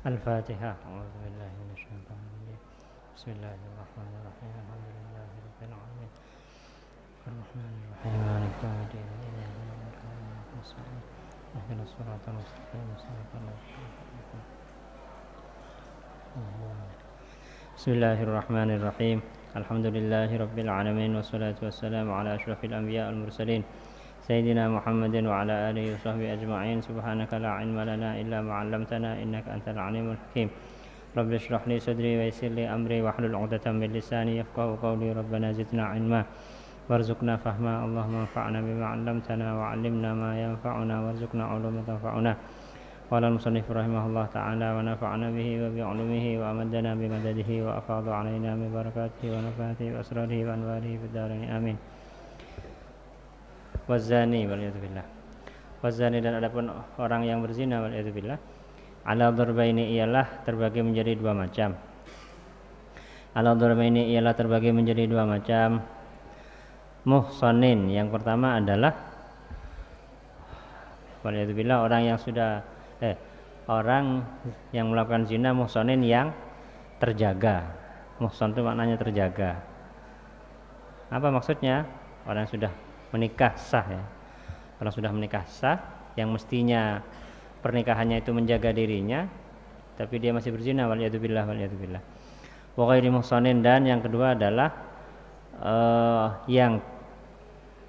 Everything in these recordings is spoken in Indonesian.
الفاتحة. أعوذ بالله من الشيطان الرجيم. بسم الله الرحمن الرحيم. الحمد لله رب العالمين الرحمن الرحيم مالك يوم الدين إياك نعبد وإياك نستعين اهدنا الصراط المستقيم صراط الذين أنعمت عليهم. بسم الله الرحمن الرحيم. الحمد لله رب العالمين والصلاة والسلام على أشرف الأنبياء والمرسلين سيدنا محمد وعلى آله وصحبه أجمعين. سبحانك لا علم لنا إلا ما علمتنا إنك أنت العليم الحكيم. رب اشرح لي صدري ويسر لي أمري واحلل عقدة من لساني يفقهوا قولي. ربنا زدنا علما وارزقنا فهما. اللهم انفعنا بما علمتنا وعلمنا ما ينفعنا وارزقنا علوما تنفعنا. قال المصنف رحمه الله تعالى ونفعنا به وبعلومه وأمدنا بمدده وأفاض علينا من بركاته ونفعته وأسراره وأنواره في الدارين آمين. Wazani waliyadzubillah. Wazani dan adapun orang yang berzina waliyadzubillah, ala darbaini ialah terbagi menjadi dua macam. Ala darbaini ialah terbagi menjadi dua macam. Muhsanin, yang pertama adalah waliyadzubillah orang yang melakukan zina. Muhsanin yang terjaga. Muhsan itu maknanya terjaga. Apa maksudnya? Orang yang sudah menikah sah ya. Kalau sudah menikah sah, yang mestinya pernikahannya itu menjaga dirinya, tapi dia masih berzina waliyadzubillah waliyadzubillah. Wa ghairi muhsanin, dan yang kedua adalah yang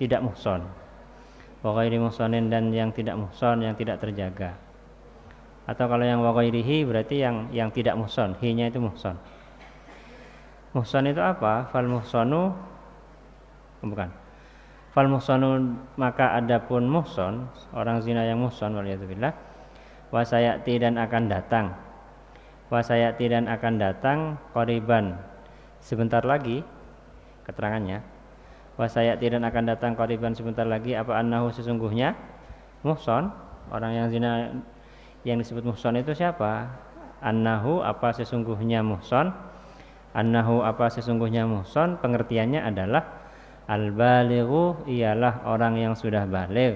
tidak muhsan. Wa ghairi muhsanin, dan yang tidak muhsan, yang tidak terjaga. Atau kalau yang wa ghairihi berarti yang tidak muhsan, hi-nya itu muhsan. Muhsan itu apa? Fal muhsanu bukan. Fal muhsanu, maka adapun muhsan, orang zina yang muhsan waliyadzubillah, wasayati, dan akan datang. Wasayati, dan akan datang qariban, sebentar lagi keterangannya. Wasayati, dan akan datang qariban, sebentar lagi. Apa annahu, sesungguhnya muhsan, orang yang zina yang disebut muhsan itu siapa? Annahu, apa sesungguhnya muhsan. Annahu, apa sesungguhnya muhsan, pengertiannya adalah al-balighu, ialah orang yang sudah baligh.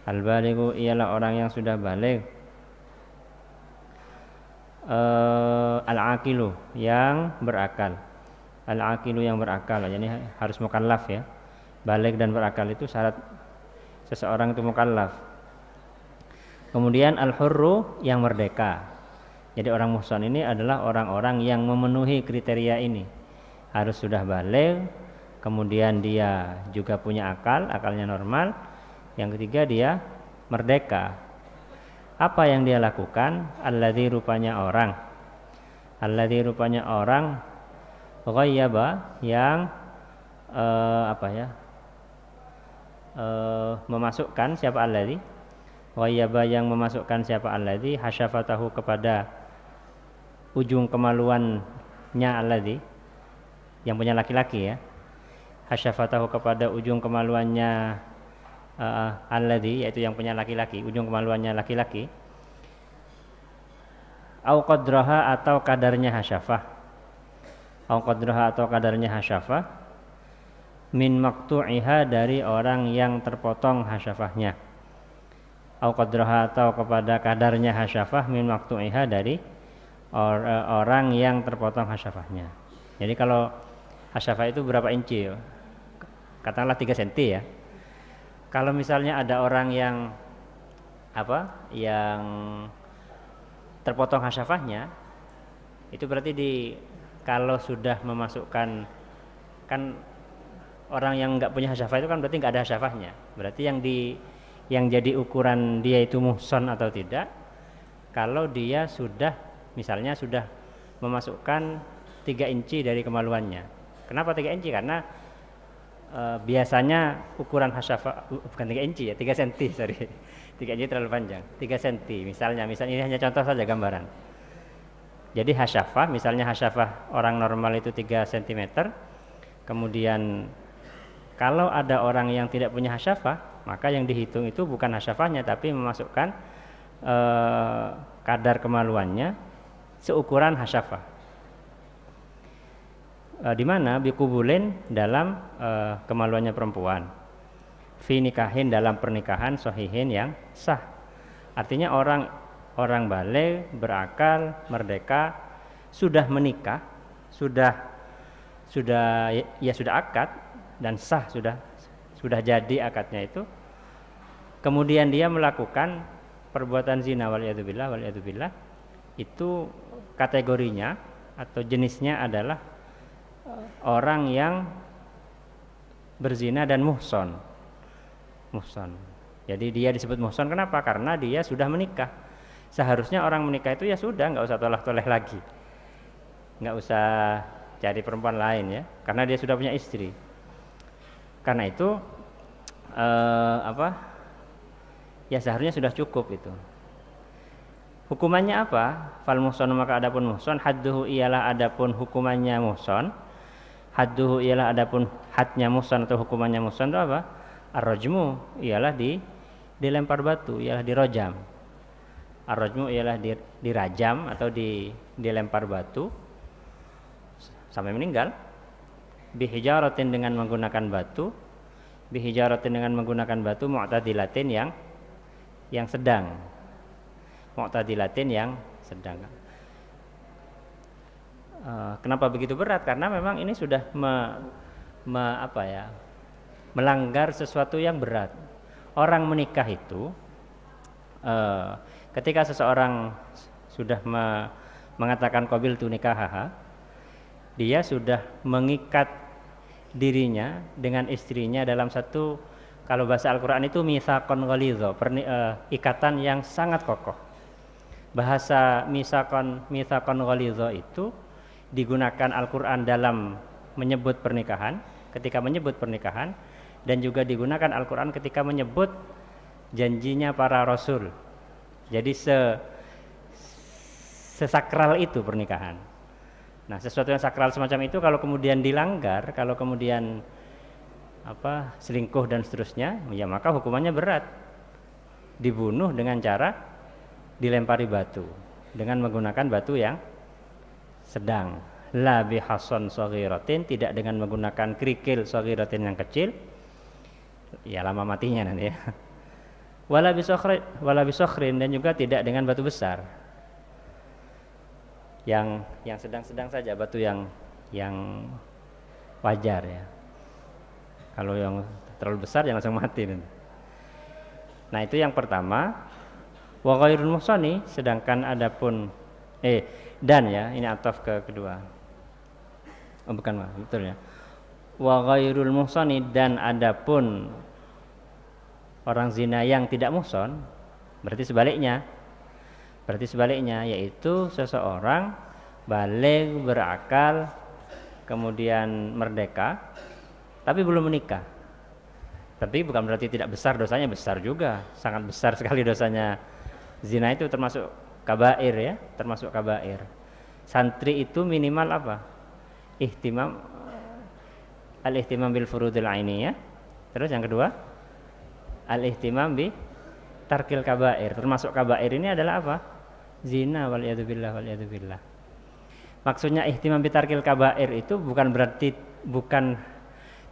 Al-balighu ialah orang yang sudah baligh. Al-aqilu, yang berakal. Al-aqilu, yang berakal. Jadi harus mukallaf ya. Baligh dan berakal itu syarat seseorang itu mukallaf. Kemudian al-hurru, yang merdeka. Jadi orang muhsan ini adalah orang-orang yang memenuhi kriteria ini. Harus sudah baligh, kemudian dia juga punya akal, akalnya normal. Yang ketiga, dia merdeka. Apa yang dia lakukan? Alladzi, rupanya orang. Alladzi, rupanya orang. Ghayyaba, yang memasukkan. Siapa alladzi? Ghayyaba, yang memasukkan siapa alladzi? Hasyafatahu, kepada ujung kemaluannya alladzi, yang punya laki-laki ya. Hasyafatahu, kepada ujung kemaluannya alladzi, yaitu yang punya laki-laki, ujung kemaluannya laki-laki. Au qadraha, atau kadarnya hasyafah. Au qadraha, atau kadarnya hasyafah. Min maqtu'iha, dari orang yang terpotong hasyafahnya. Au qadraha, atau kepada kadarnya hasyafah. Min maqtu'iha, dari orang yang terpotong hasyafahnya. Jadi kalau hasyafah itu berapa inci? Katakanlah 3 cm ya. Kalau misalnya ada orang yang yang terpotong hasyafahnya, itu berarti kalau sudah memasukkan, kan orang yang nggak punya hasyafah itu kan berarti nggak ada hasyafahnya. Berarti yang jadi ukuran dia itu muhsan atau tidak, kalau dia sudah misalnya sudah memasukkan 3 inci dari kemaluannya. Kenapa 3 inci? Karena biasanya ukuran hasyafah bukan 3 inci ya, 3 cm, sorry. 3 inci terlalu panjang. 3 cm misalnya ini hanya contoh saja gambaran. Jadi hasyafah, misalnya hasyafah orang normal itu 3 cm. Kemudian kalau ada orang yang tidak punya hasyafah, maka yang dihitung itu bukan hasyafahnya, tapi memasukkan kadar kemaluannya seukuran hasyafah. Di mana biqubulin dalam kemaluannya perempuan, fi nikahin dalam pernikahan sahihin yang sah. Artinya orang baligh, berakal, merdeka, sudah menikah, sudah akad dan sah, sudah jadi akadnya itu, kemudian dia melakukan perbuatan zina, waliyadzubillah, itu kategorinya atau jenisnya adalah orang yang berzina dan muhson. Jadi dia disebut muhson kenapa? Karena dia sudah menikah. Seharusnya orang menikah itu ya sudah, nggak usah toleh-toleh lagi, nggak usah cari perempuan lain ya, karena dia sudah punya istri. Karena itu ya seharusnya sudah cukup itu. Hukumannya apa? Fal muhsonu, maka adapun muhson, hadduhu ialah adapun hukumannya muhson, hadduhu ialah adapun hadnya muhson atau hukumannya muhson itu apa? Ar-rajmu ialah dilempar batu, ialah dirojam. Ar-rajmu ialah dirajam atau dilempar batu sampai meninggal. Bihijaratin dengan menggunakan batu, bihijaratin dengan menggunakan batu mu'tadilatin yang sedang. Mu'tadilatin yang sedang. Kenapa begitu berat? Karena memang ini sudah melanggar sesuatu yang berat. Orang menikah itu ketika seseorang sudah mengatakan qabiltu nikahaha, dia sudah mengikat dirinya dengan istrinya dalam satu, kalau bahasa Al-Quran itu mitsaqon ghalidha, ikatan yang sangat kokoh. Bahasa mitsaqon ghalidha itu digunakan Al-Quran dalam menyebut pernikahan, ketika menyebut pernikahan, dan juga digunakan Al-Quran ketika menyebut janjinya para rasul. Jadi sesakral itu pernikahan. Nah, sesuatu yang sakral semacam itu kalau kemudian dilanggar, kalau kemudian selingkuh dan seterusnya, ya maka hukumannya berat. Dibunuh dengan cara dilempari batu, dengan menggunakan batu yang sedang. La bihason saghiratin, tidak dengan menggunakan kerikil saghiratin yang kecil, ya lama matinya nanti ya. Wala bisokhrin, dan juga tidak dengan batu besar, yang sedang-sedang saja, batu yang wajar ya. Kalau yang terlalu besar jangan langsung mati nanti. Nah, itu yang pertama. Wa ghairul muhsani, sedangkan adapun dan ya, ini ataf ke kedua. Oh bukan, betul ya. Wa ghairul muhsani, dan adapun orang zina yang tidak muhson, berarti sebaliknya, yaitu seseorang baligh, berakal, kemudian merdeka, tapi belum menikah. Tapi bukan berarti tidak besar dosanya, besar juga, sangat besar sekali dosanya. Zina itu termasuk kabair ya, termasuk kabair. Santri itu minimal apa? Al-ihtimam bil furudil ainiyah. Terus yang kedua, al-ihtimam bi tarkil kabair. Termasuk kabair ini adalah apa? Zina, waliyadzubillah. Maksudnya ihtimam bi tarkil kabair itu bukan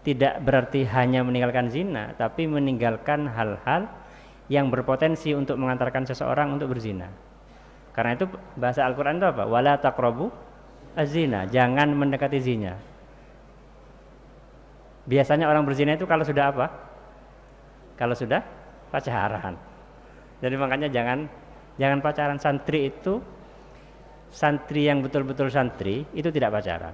tidak berarti hanya meninggalkan zina, tapi meninggalkan hal-hal yang berpotensi untuk mengantarkan seseorang untuk berzina. Karena itu bahasa Al-Quran itu apa? Wala taqrabu az-zina, jangan mendekati zina. Biasanya orang berzina itu kalau sudah apa? Kalau sudah pacaran. Jadi makanya jangan pacaran. Santri yang betul-betul santri itu tidak pacaran.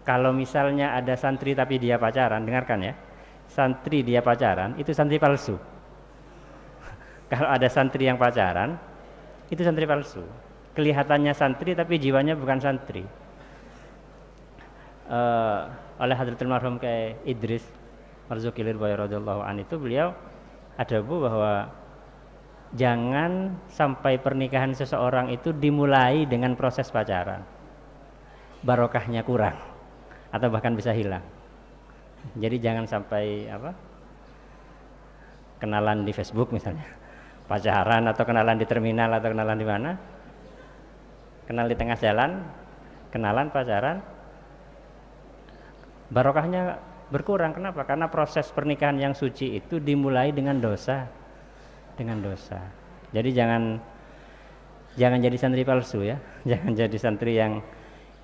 Kalau misalnya ada santri tapi dia pacaran, dengarkan ya, santri dia pacaran itu santri palsu. Kalau ada santri yang pacaran, itu santri palsu. Kelihatannya santri tapi jiwanya bukan santri. Oleh Hadratul Marhum kayak Idris Marzuki Lirboy radhiyallahu an itu, beliau ada bahwa jangan sampai pernikahan seseorang itu dimulai dengan proses pacaran, barokahnya kurang atau bahkan bisa hilang. Jadi jangan sampai kenalan di Facebook misalnya, pacaran atau kenalan di terminal atau kenalan di mana, kenal di tengah jalan, kenalan, pacaran, barokahnya berkurang. Kenapa? Karena proses pernikahan yang suci itu dimulai dengan dosa. Jadi jangan jadi santri palsu ya. Jangan jadi santri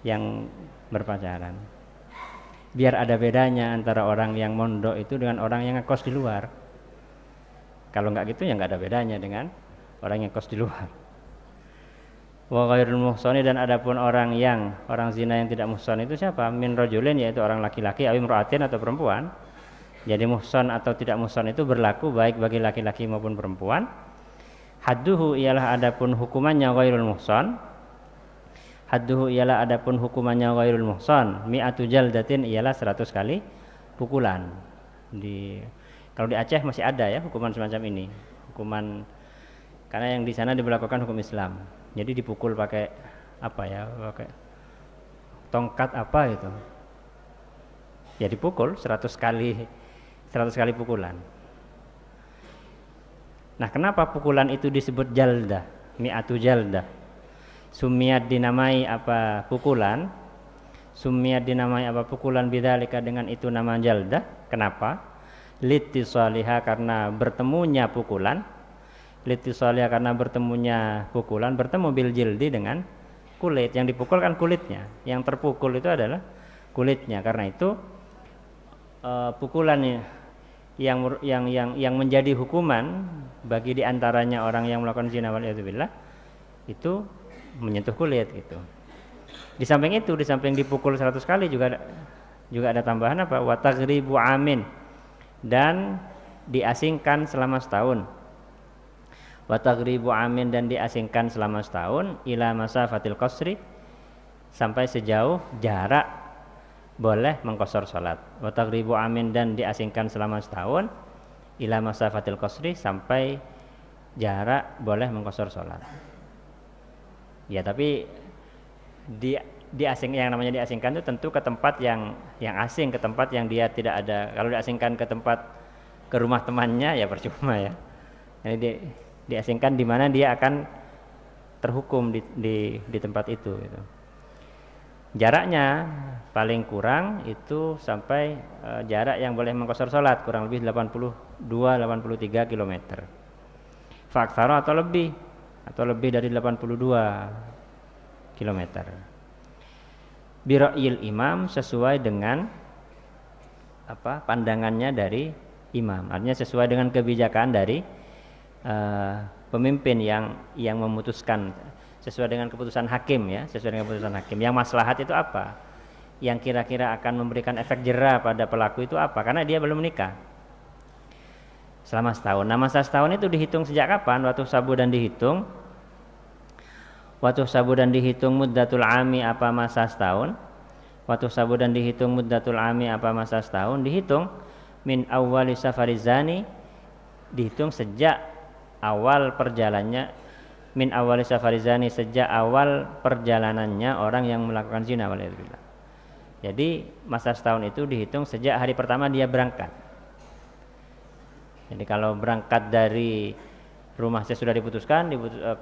yang berpacaran. Biar ada bedanya antara orang yang mondok itu dengan orang yang ngekos di luar. Kalau nggak gitu ya nggak ada bedanya dengan orang yang kos di luar. Wa ghairul muhsani, dan adapun orang zina yang tidak muhsan itu siapa? Min rajulin, yaitu orang laki-laki, aw imra'atin, atau perempuan. Jadi muhsan atau tidak muhsan itu berlaku baik bagi laki-laki maupun perempuan. Hadduhu ialah adapun hukumannya ghairul muhsan. Hadduhu ialah adapun hukumannya ghairul muhsan, mi'atu jaldatin ialah 100 kali pukulan. Kalau di Aceh masih ada ya hukuman semacam ini. Hukuman karena yang di sana diberlakukan hukum Islam. Jadi dipukul pakai apa ya? Pakai tongkat apa gitu. Ya dipukul 100 kali pukulan. Nah, kenapa pukulan itu disebut jaldah? Mi'atu jaldah. Sumiyat dinamai apa pukulan? Sumiyat dinamai apa pukulan bidzalika dengan itu nama jaldah. Kenapa? Litisaliha, karena bertemunya pukulan. Litisaliha, karena bertemunya pukulan, bertemu bil jildi dengan kulit. Yang dipukul kan kulitnya, yang terpukul itu adalah kulitnya. Karena itu pukulannya yang menjadi hukuman bagi diantaranya orang yang melakukan zina waliyadzubillah itu menyentuh kulit gitu. Di samping itu, di samping dipukul 100 kali juga ada tambahan apa? Wa taghribu amin, dan diasingkan selama setahun. Wa taghribu amin, dan diasingkan selama setahun, ila masafatil qasri, sampai sejauh jarak boleh mengqasar salat. Wa taghribu amin, dan diasingkan selama setahun, ila masafatil qasri, sampai jarak boleh mengqasar salat. Ya, tapi yang namanya diasingkan itu tentu ke tempat yang asing, ke tempat yang dia tidak ada. Kalau diasingkan ke rumah temannya ya percuma ya. Jadi diasingkan di mana dia akan terhukum di tempat itu gitu. Jaraknya paling kurang itu sampai jarak yang boleh mengqasar salat kurang lebih 82-83 km. Faksara atau lebih dari 82 km. Bira'il imam, sesuai dengan pandangannya dari imam. Artinya sesuai dengan kebijakan dari pemimpin yang memutuskan, sesuai dengan keputusan hakim ya, sesuai dengan keputusan hakim. Yang maslahat itu apa? Yang kira-kira akan memberikan efek jera pada pelaku itu apa? Karena dia belum menikah selama setahun. Nah, masa setahun itu dihitung sejak kapan? Waktu sabu dan dihitung muddatul ami apa masa setahun. Waktu sabu dan dihitung muddatul ami apa masa setahun, dihitung min awwali safarizani, dihitung sejak awal perjalanannya, min awwali safarizani, sejak awal perjalanannya orang yang melakukan zina waliyadzubillah. Jadi masa setahun itu dihitung sejak hari pertama dia berangkat. Jadi kalau berangkat dari rumah sudah diputuskan,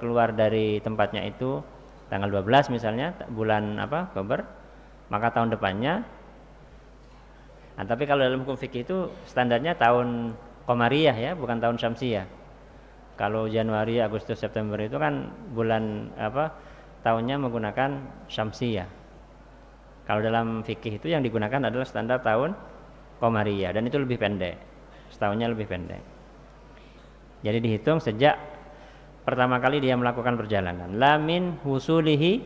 keluar dari tempatnya itu tanggal 12 misalnya bulan Oktober, maka tahun depannya. Nah, tapi kalau dalam hukum fikih itu standarnya tahun Qamariyah ya, bukan tahun Syamsiyah. Kalau Januari, Agustus, September itu kan bulan tahunnya menggunakan Syamsiyah. Kalau dalam fikih itu yang digunakan adalah standar tahun Qamariyah, dan itu lebih pendek. Setahunnya lebih pendek. Jadi dihitung sejak pertama kali dia melakukan perjalanan. La min wusulihi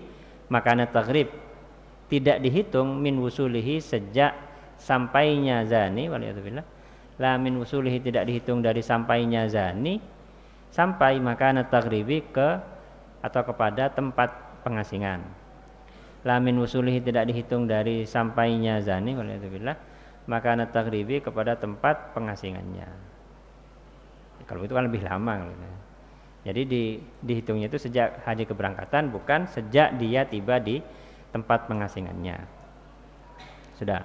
makana taghrib. Tidak dihitung min wusulihi sejak sampainya zani waliyadzubillah. La min wusulihi, tidak dihitung dari sampainya zani sampai makana taghribi kepada tempat pengasingan. La min wusulihi, tidak dihitung dari sampainya zani waliyadzubillah makana taghribi kepada tempat pengasingannya. Kalau itu kan lebih lama. Jadi dihitungnya itu sejak hari keberangkatan, bukan sejak dia tiba di tempat pengasingannya. Sudah.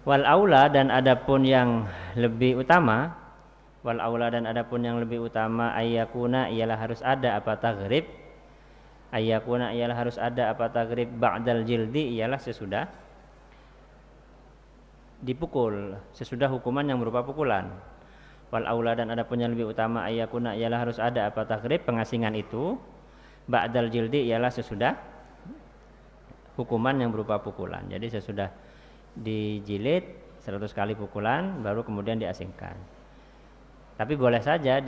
Wal aula, dan adapun yang lebih utama, ayakuna ialah harus ada apa taghrib, Ayyakuna ialah harus ada apa tagrib ba'dal jildi ialah sesudah dipukul, sesudah hukuman yang berupa pukulan. Wal aula dan adapun yang lebih utama ayyakuna ialah harus ada apa tagrib pengasingan itu ba'dal jildi ialah sesudah hukuman yang berupa pukulan. Jadi sesudah dijilid 100 kali pukulan baru kemudian diasingkan. Tapi boleh saja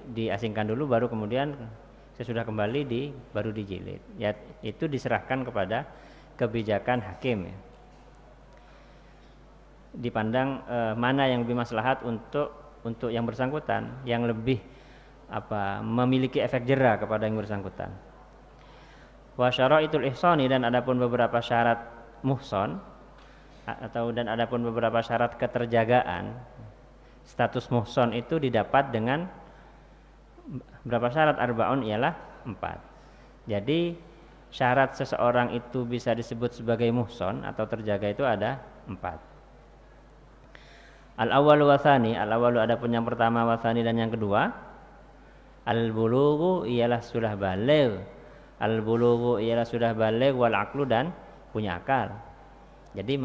diasingkan dulu baru kemudian sesudah kembali baru dijilid. Ya itu diserahkan kepada kebijakan hakim ya. Dipandang mana yang lebih maslahat untuk yang bersangkutan, yang lebih memiliki efek jera kepada yang bersangkutan. Wa syara'itul ihsani dan adapun beberapa syarat muhson dan adapun beberapa syarat keterjagaan. Status muhson itu didapat dengan berapa syarat? Arbaun ialah 4. Jadi syarat seseorang itu bisa disebut sebagai muhson atau terjaga itu ada 4. Al-awwalu wa tsani, al-awwalu adapun yang pertama wa tsani dan yang kedua. Al-bulughu ialah sudah baligh. Al-bulughu ialah sudah baligh wal aqlu dan punya akal. Jadi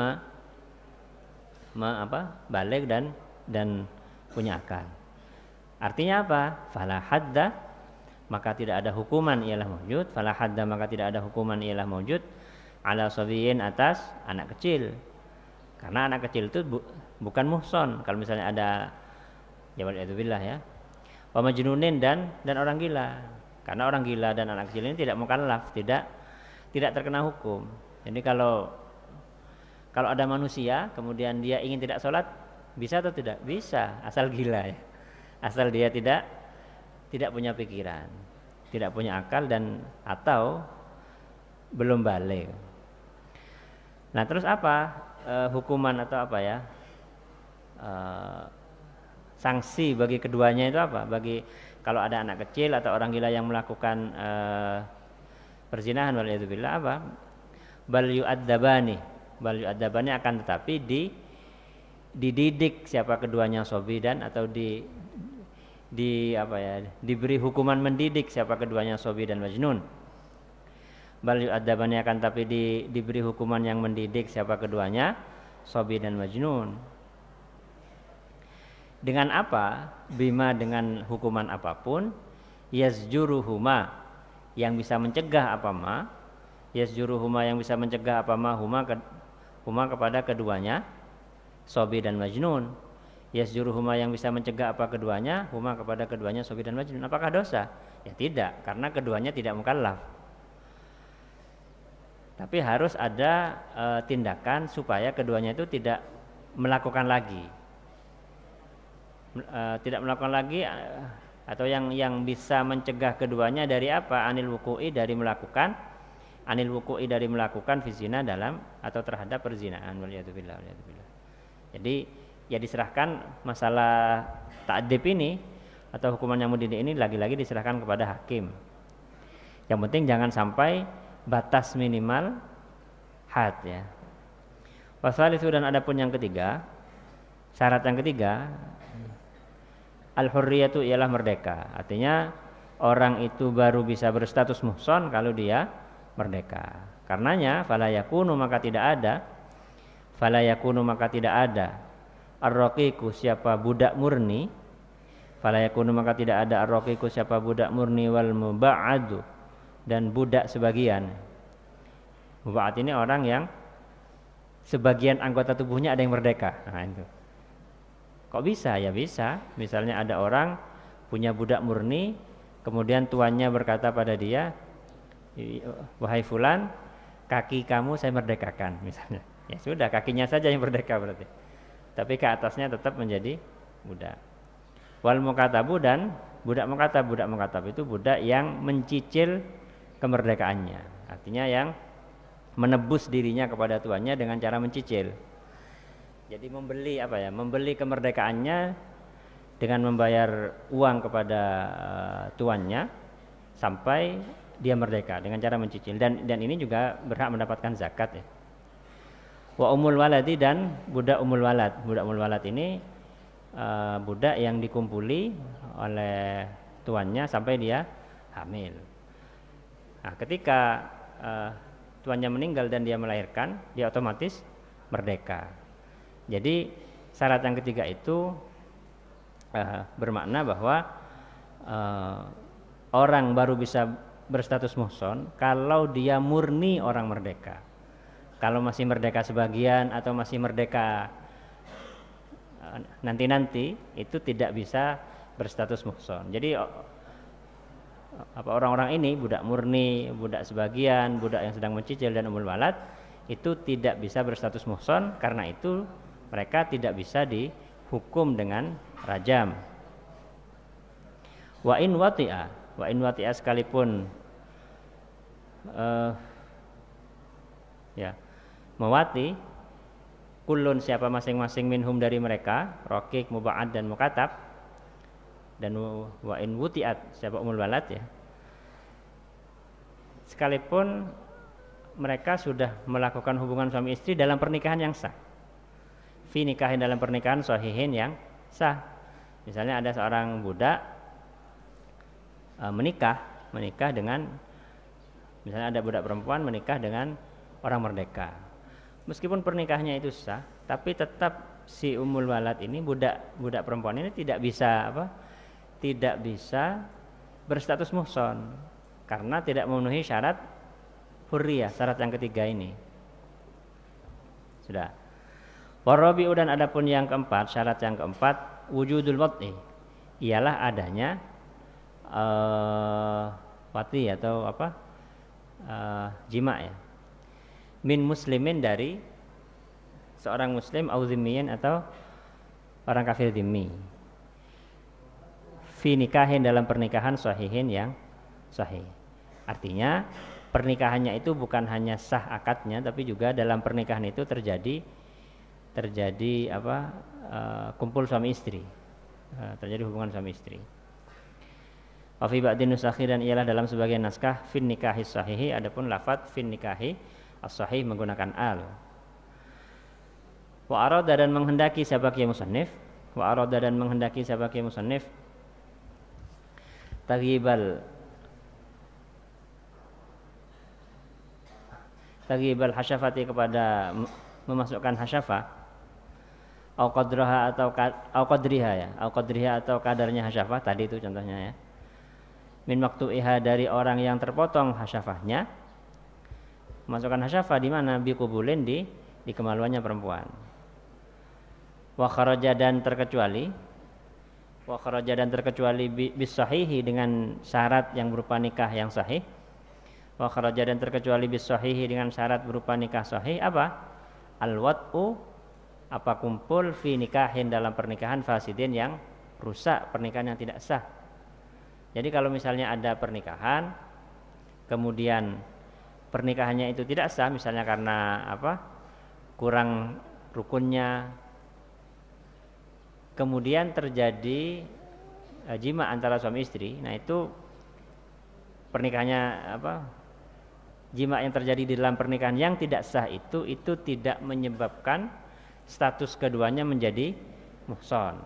baligh dan punya akal. Artinya apa? Fala hadda maka tidak ada hukuman ialah maujud. Fala hadda maka tidak ada hukuman ialah maujud ala sabiyin atas anak kecil. Karena anak kecil itu bukan muhson. Kalau misalnya ada billah ya. Wa majnunin dan orang gila. Karena orang gila dan anak kecil ini tidak mukallaf, tidak terkena hukum. Jadi kalau ada manusia kemudian dia ingin tidak sholat, bisa atau tidak? Bisa, asal gila ya. Asal dia tidak punya pikiran, tidak punya akal dan atau belum baligh. Nah, terus apa? Hukuman atau sanksi bagi keduanya itu apa? Bagi kalau ada anak kecil atau orang gila yang melakukan perzinahan waliyadzubillah apa? Bal yu'adzabani akan tetapi dididik siapa keduanya sobi dan atau diberi hukuman mendidik siapa keduanya sobi dan majnun. Bal yu'adzabani akan tapi diberi hukuman yang mendidik siapa keduanya sobi dan majnun. Dengan apa? Bima dengan hukuman apapun yazjuruhuma yang bisa mencegah yazjuruhuma yang bisa mencegah huma kepada keduanya sobi dan majnun. Yazjuruhuma yang bisa mencegah keduanya huma kepada keduanya sobi dan majnun. Apakah dosa? Ya tidak, karena keduanya tidak mukallaf. Tapi harus ada tindakan supaya keduanya itu tidak melakukan lagi. Tidak melakukan lagi atau yang bisa mencegah keduanya dari apa? Anil wuku'i dari melakukan fizina dalam atau terhadap perzinahan waliyadzubillah. Jadi ya diserahkan masalah ta'dib ini atau hukuman yang mendidik ini lagi-lagi diserahkan kepada hakim. Yang penting jangan sampai batas minimal had ya. Wasalisu dan adapun yang ketiga, syarat yang ketiga al-hurriyatu ialah merdeka. Artinya orang itu baru bisa berstatus muhson kalau dia merdeka. Karenanya fala yakunu maka tidak ada ar-raqiqu siapa budak murni. Fala yakunu maka tidak ada ar-raqiqu siapa budak murni wal muba'adu dan budak sebagian. Muba'ad ini orang yang sebagian anggota tubuhnya ada yang merdeka. Nah itu. Kok bisa? Ya bisa. Misalnya ada orang punya budak murni, kemudian tuannya berkata pada dia, wahai fulan, kaki kamu saya merdekakan misalnya. Ya sudah, kakinya saja yang merdeka berarti. Tapi ke atasnya tetap menjadi budak. Wal mukatabu dan budak mukatab itu budak yang mencicil kemerdekaannya. Artinya yang menebus dirinya kepada tuannya dengan cara mencicil. Jadi membeli kemerdekaannya dengan membayar uang kepada tuannya sampai dia merdeka dengan cara mencicil dan ini juga berhak mendapatkan zakat ya. Wa umul waladi dan budak umul walad. Budak umul walad ini budak yang dikumpuli oleh tuannya sampai dia hamil. Nah, ketika tuannya meninggal dan dia melahirkan, dia otomatis merdeka. Jadi syarat yang ketiga itu bermakna bahwa orang baru bisa berstatus muhson kalau dia murni orang merdeka. Kalau masih merdeka sebagian atau masih merdeka nanti-nanti, itu tidak bisa berstatus muhson. Jadi orang-orang ini budak murni, budak sebagian, budak yang sedang mencicil dan umul walad itu tidak bisa berstatus muhson, karena itu mereka tidak bisa dihukum dengan rajam. Wa in wati'a sekalipun mewati kullun siapa masing-masing minhum dari mereka, rokik, muba'ad dan mukatab, dan wa in wuti'at siapa umul walad ya, sekalipun mereka sudah melakukan hubungan suami istri dalam pernikahan yang sah, fi nikahin dalam pernikahan sahihin yang sah. Misalnya ada seorang budak menikah dengan, misalnya ada budak perempuan menikah dengan orang merdeka. Meskipun pernikahannya itu sah, tapi tetap si umul walad ini, budak perempuan ini tidak bisa berstatus muhson karena tidak memenuhi syarat hurriyah, syarat yang ketiga ini. Sudah. Warabi'u dan adapun yang keempat, syarat yang keempat, wujudul wat'i, ialah adanya wati atau jima ya, min muslimin dari seorang muslim, au zimmiyin atau orang kafir zimmi, fi nikahin dalam pernikahan sahihin yang sahih. Artinya pernikahannya itu bukan hanya sah akadnya, tapi juga dalam pernikahan itu terjadi kumpul suami istri, terjadi hubungan suami istri. Wa fi ba'din nusakhi, dan ialah dalam sebagian naskah fin nikahi sahihi, adapun lafadz fin nikahi as-sahih menggunakan al. Wa arada dan menghendaki siapa ki musannif, wa arada dan menghendaki siapa ki musannif taghibal hasyafati, kepada memasukkan hasyafah, au qadraha atau qadriha atau kadarnya hasyafah, tadi itu contohnya ya, min maktu'iha dari orang yang terpotong hasyafahnya, masukkan hasyafah di mana, bi kubulin di kemaluannya perempuan. Wa kharaja dan terkecuali bis sahihi dengan syarat yang berupa nikah yang sahih. Wa kharaja dan terkecuali bis sahihi dengan syarat berupa nikah sahih apa? Al-wat'u kumpul fi nikahin dalam pernikahan fasidin yang rusak, pernikahan yang tidak sah. Jadi kalau misalnya ada pernikahan kemudian pernikahannya itu tidak sah, misalnya karena kurang rukunnya, kemudian terjadi jima antara suami istri, nah itu pernikahannya jima yang terjadi di dalam pernikahan yang tidak sah itu tidak menyebabkan status keduanya menjadi muhson.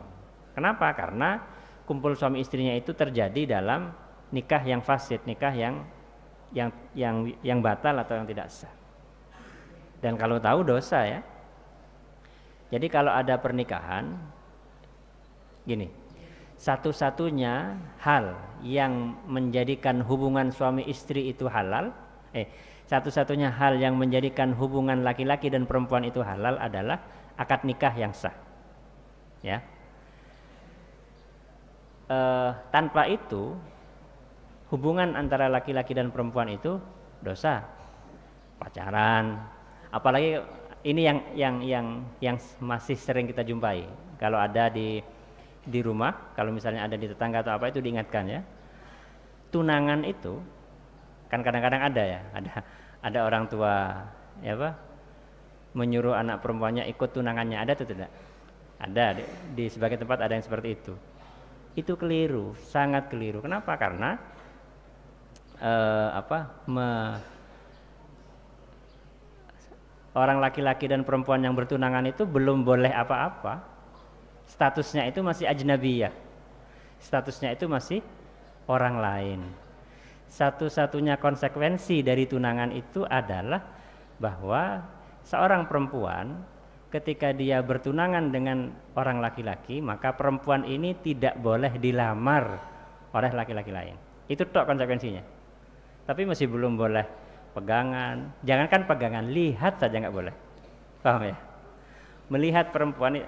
Kenapa? Karena kumpul suami istrinya itu terjadi dalam nikah yang fasid, nikah yang batal atau yang tidak sah. Dan kalau tahu dosa ya. Jadi kalau ada pernikahan gini, satu-satunya hal yang menjadikan hubungan suami istri itu halal, satu-satunya hal yang menjadikan hubungan laki-laki dan perempuan itu halal adalah akad nikah yang sah. Ya. Tanpa itu hubungan antara laki-laki dan perempuan itu dosa. Pacaran, apalagi ini yang masih sering kita jumpai. Kalau ada di rumah, kalau misalnya ada di tetangga atau apa, itu diingatkan ya. Tunangan itu kan kadang-kadang ada ya, ada orang tua menyuruh anak perempuannya ikut tunangannya, ada atau tidak? Ada, di sebagian tempat ada yang seperti itu. Itu keliru, sangat keliru. Kenapa? Karena orang laki-laki dan perempuan yang bertunangan itu belum boleh apa-apa. Statusnya itu masih ajnabiyah. Statusnya itu masih orang lain. satu-satunya konsekuensi dari tunangan itu adalah bahwa seorang perempuan ketika dia bertunangan dengan orang laki-laki, maka perempuan ini tidak boleh dilamar oleh laki-laki lain. Itu tok konsekuensinya. Tapi masih belum boleh pegangan. Jangankan pegangan, lihat saja nggak boleh. Paham ya? Melihat perempuan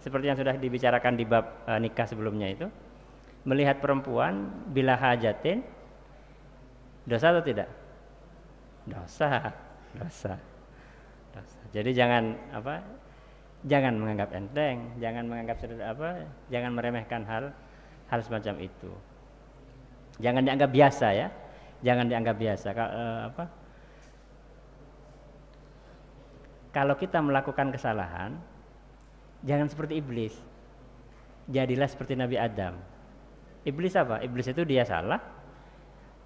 seperti yang sudah dibicarakan di bab nikah sebelumnya itu, melihat perempuan bila hajatin, dosa atau tidak? Dosa. Jadi jangan menganggap enteng, jangan menganggap jangan meremehkan hal semacam itu. Jangan dianggap biasa ya. Jangan dianggap biasa. Kalau kita melakukan kesalahan, jangan seperti iblis. Jadilah seperti Nabi Adam. Iblis apa? Iblis itu dia salah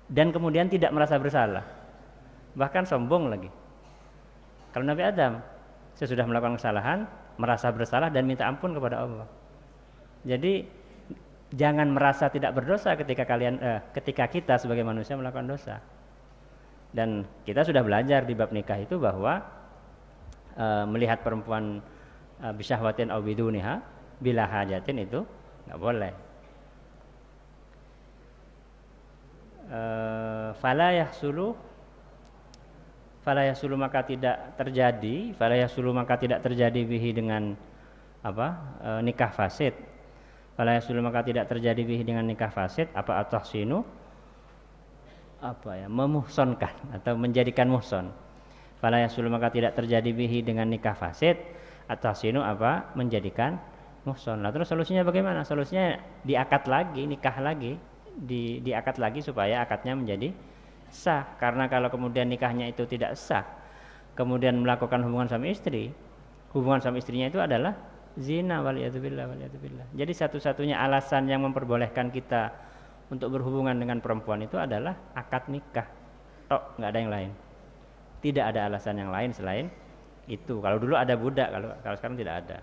dan kemudian tidak merasa bersalah. Bahkan sombong lagi. Kalau Nabi Adam sesudah melakukan kesalahan, merasa bersalah dan minta ampun kepada Allah. Jadi jangan merasa tidak berdosa ketika kita sebagai manusia melakukan dosa. Dan kita sudah belajar di bab nikah itu bahwa melihat perempuan bisyahwatin aw biduniha bila hajatin itu nggak boleh. Fala yahsulu maka tidak terjadi bihi dengan nikah fasid. Fala yahsulu maka tidak terjadi bihi dengan nikah fasid atahsinu memuhsonkan atau menjadikan muhson. Fala yahsulu maka tidak terjadi bihi dengan nikah fasid atahsinu menjadikan muhson. Nah, terus solusinya bagaimana? Solusinya diakad lagi, nikah lagi, diakad lagi supaya akadnya menjadi sah. Karena kalau kemudian nikahnya itu tidak sah, kemudian melakukan hubungan suami istrinya itu adalah zina, waliyadzubillah. Jadi satu-satunya alasan yang memperbolehkan kita untuk berhubungan dengan perempuan itu adalah akad nikah. Nggak ada yang lain. Tidak ada alasan yang lain selain itu. Kalau dulu ada budak, kalau sekarang tidak ada.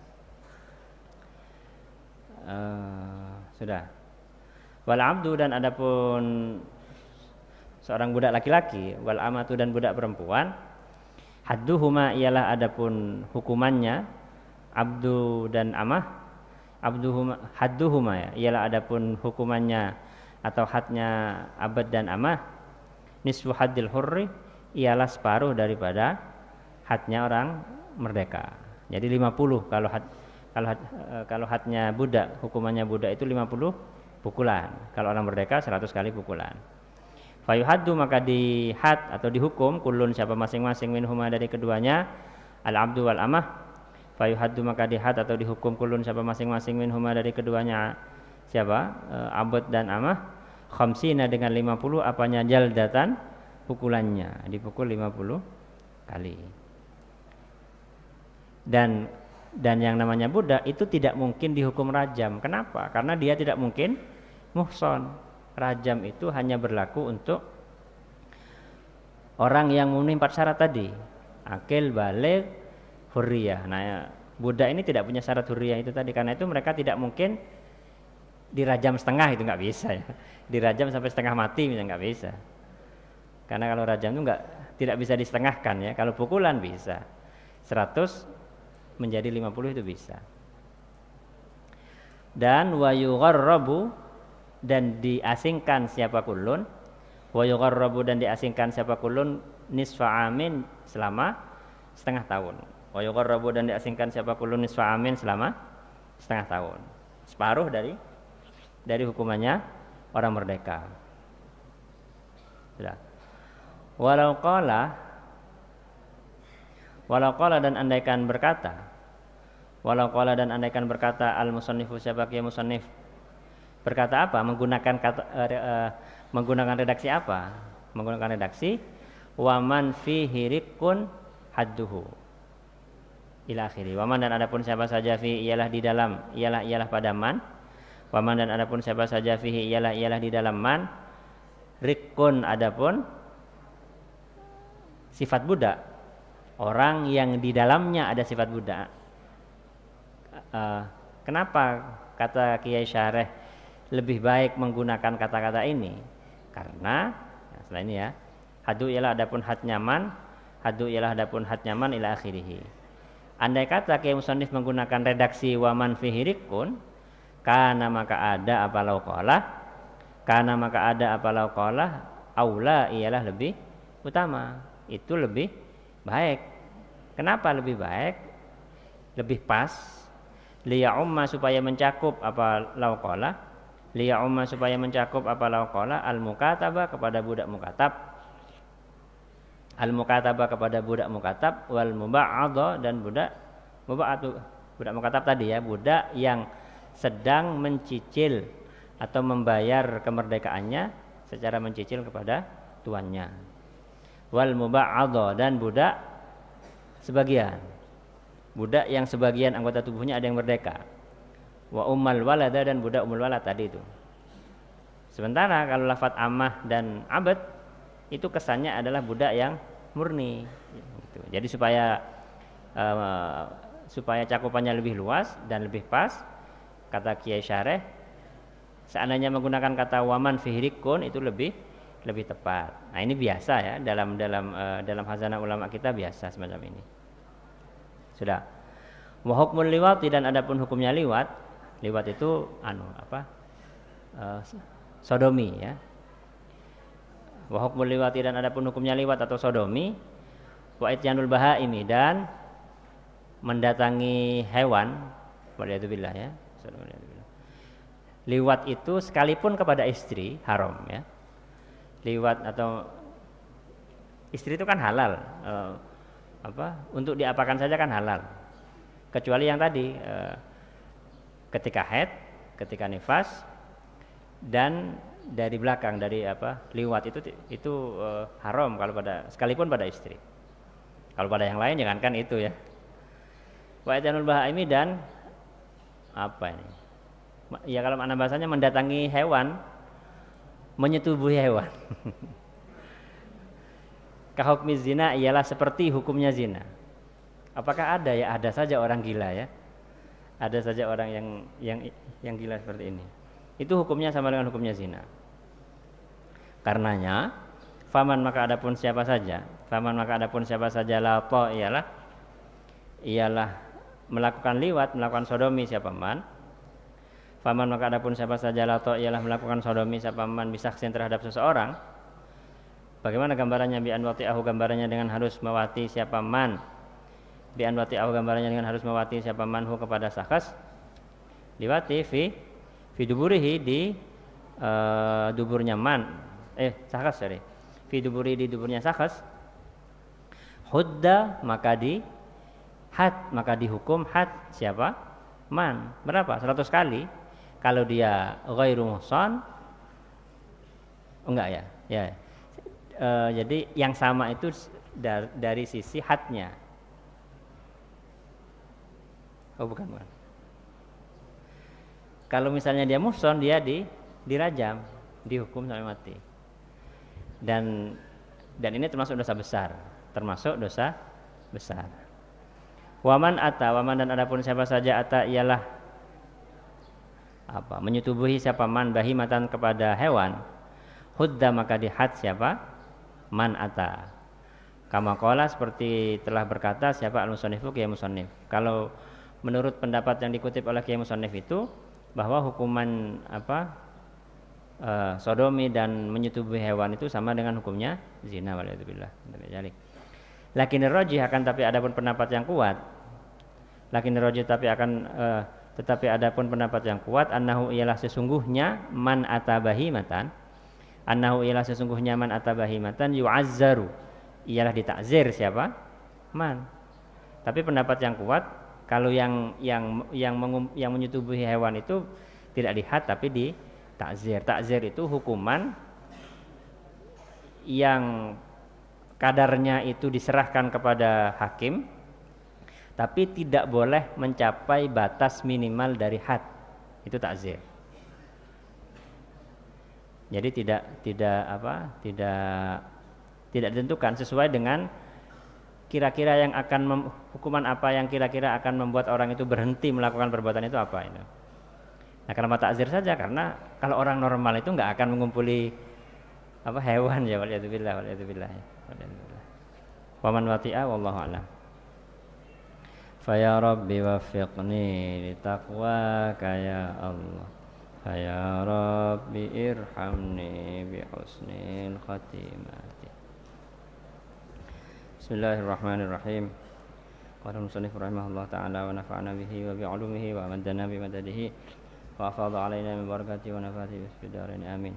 Sudah. Wal abdu dan adapun seorang budak laki-laki, wal amatu dan budak perempuan, hadduhuma ialah adapun hukumannya, abdu dan amah, hadduhuma ya, ialah adapun hukumannya atau hadnya abad dan amah, nisfu haddil hurri, ialah separuh daripada hadnya orang merdeka. Jadi 50 kalau hadnya budak, hukumannya budak itu 50 pukulan. Kalau orang merdeka 100 kali pukulan. Fayuhaddu maka dihad atau dihukum kulun siapa masing-masing minhuma dari keduanya, al-abdu wal amah. Fayuhaddu maka dihad atau dihukum kulun siapa masing-masing minhuma dari keduanya, siapa? Abd dan amah, khamsina dengan 50 apanya jaldatan, pukulannya, dipukul 50 kali. Dan yang namanya budak itu tidak mungkin dihukum rajam. Kenapa? Karena dia tidak mungkin muhson. Rajam itu hanya berlaku untuk orang yang memenuhi 4 syarat tadi. Akil, baligh, hurriyah. Nah, budak ini tidak punya syarat hurriyah itu tadi. Karena itu mereka tidak mungkin dirajam setengah, itu nggak bisa ya. Dirajam sampai setengah mati misalnya nggak bisa. Karena kalau rajam itu tidak bisa disetengahkan ya. Kalau pukulan bisa. 100 menjadi 50 itu bisa. Dan wa yugharrabu dan diasingkan siapa kulun, wa yugharrabu dan diasingkan siapa kulun nisfa amin selama setengah tahun. Wa yugharrabu dan diasingkan siapa kulun nisfa amin selama setengah tahun. Separuh dari hukumannya orang merdeka. Sudah. Walau qala dan andaikan berkata al-musannifu siapa kia musannif berkata apa? Menggunakan redaksi apa? Menggunakan redaksi waman fihi riqqun hadduhu ila akhiri. Waman dan adapun siapa saja fi ialah di dalam ialah pada man. Waman dan adapun siapa saja fihi ialah di dalam man. Riqqun adapun sifat budak. Orang yang di dalamnya ada sifat budak. Kenapa kata Kiai Syareh lebih baik menggunakan kata-kata ini? Karena Setelah ini ya. Hadu ialah adapun had nyaman, hadu ialah adapun had nyaman ila akhirih. Andai kata Kiai Musannif menggunakan redaksi waman fihi rikun, kana maka ada apa lau qala, kana maka ada apa lau qala, aula ialah lebih utama. Itu lebih baik. Kenapa lebih baik? Lebih pas. Liya umma supaya mencakup apa lau qala, liya umma supaya mencakup apa lau qala al mukatabah kepada budak mukatab. Al-mukatabah kepada budak mukatab, wal muba'adha dan budak muba'atu, budak mukatab tadi ya, budak yang sedang mencicil atau membayar kemerdekaannya secara mencicil kepada tuannya. Wal muba'adha dan budak sebagian, budak yang sebagian anggota tubuhnya ada yang merdeka. Wa ummal walada dan budak umul walad tadi itu. Sementara kalau lafadz amah dan abad itu kesannya adalah budak yang murni gitu. Jadi supaya cakupannya lebih luas dan lebih pas, kata Kiai Syareh, seandainya menggunakan kata waman fihrikun itu lebih tepat. Nah ini biasa ya, dalam khazanah ulama kita biasa semacam ini. Sudah. Wa hukmul liwat dan adapun hukumnya liwat itu sodomi ya. Wa hukmul liwati dan adapun hukumnya liwat atau sodomi, wa ityanul bahaimi dan mendatangi hewan, waliyadzubillah ya. Liwat itu sekalipun kepada istri haram ya. Liwat atau istri itu kan halal, untuk diapakan saja kan halal. Kecuali yang tadi ketika haid, ketika nifas dan dari belakang, dari liwat itu haram kalau sekalipun pada istri. Kalau pada yang lain jangankan itu ya. Wa ityanul bahaimi dan apa ini? Ya kalau makna bahasanya mendatangi hewan, menyetubuhi hewan. Kahukmi zina ialah seperti hukumnya zina. Apakah ada ya? Ada saja orang gila ya. Ada saja orang yang gila seperti ini. Itu hukumnya sama dengan hukumnya zina. Karenanya, faman maka adapun siapa saja lato ialah melakukan liwat, melakukan sodomi siapa man. Faman maka adapun siapa saja lato ialah melakukan sodomi siapa man bisaksin terhadap seseorang. Bagaimana gambarannya? Bi anwati'ahu, gambarannya dengan harus mewati siapa man. Bi anwati'ahu, gambarannya dengan harus mewati siapa manhu kepada sakhs. Liwati fi duburihi di duburnya man. Sakhs sorry. Fi duburi di duburnya sakhs. Hudda maka dihukum had siapa? Man. Berapa? 100 kali. Kalau dia ghairu muhsan enggak ya? Ya. Jadi yang sama itu dari sisi hadnya. Oh bukan. Kalau misalnya dia muhsan, dia dirajam, dihukum sampai mati. Dan ini termasuk dosa besar. Waman dan adapun siapa saja ata ialah menyetubuhi siapa man bahimatan kepada hewan, hudda maka dihad siapa man ata. Kama qala seperti telah berkata siapa al-musannifu Kiai Musannif. Kalau menurut pendapat yang dikutip oleh Kiai Musannif itu bahwa hukuman sodomi dan menyetubuhi hewan itu sama dengan hukumnya zina, waliyadzubillah. Lakin rajih akan tapi adapun pendapat yang kuat. Tetapi adapun pendapat yang kuat annahu ialah sesungguhnya man atabahimatan. Annahu ialah sesungguhnya man atabahimatan yu'azzaru. Ialah ditakzir siapa? Man. Tapi pendapat yang kuat kalau yang menyetubuhi hewan itu tidak dihad tapi ditakzir. Takzir itu hukuman yang kadarnya itu diserahkan kepada hakim, tapi tidak boleh mencapai batas minimal dari had. Itu takzir. Jadi tidak ditentukan sesuai dengan kira-kira yang akan hukuman apa yang kira-kira akan membuat orang itu berhenti melakukan perbuatan itu apa itu. Nah, kenapa takzir saja? Karena kalau orang normal itu nggak akan mengumpuli apa hewan ya, waliyadzubillah waliyadzubillah. Waman wati'a wallahu a'lam. Faya Rabbi waffiqni litaqwaka ya Allah. Faya Rabbi irhamni bi husnil khatimati. Bismillahirrahmanirrahim. Qala musannif rahimahullah ta'ala wa nafa'ana bihi wa bi 'ulumihi wa amaddana bi madadihi wa afadha 'alaina min barakatihi wa nafa'atihi bis darain amin.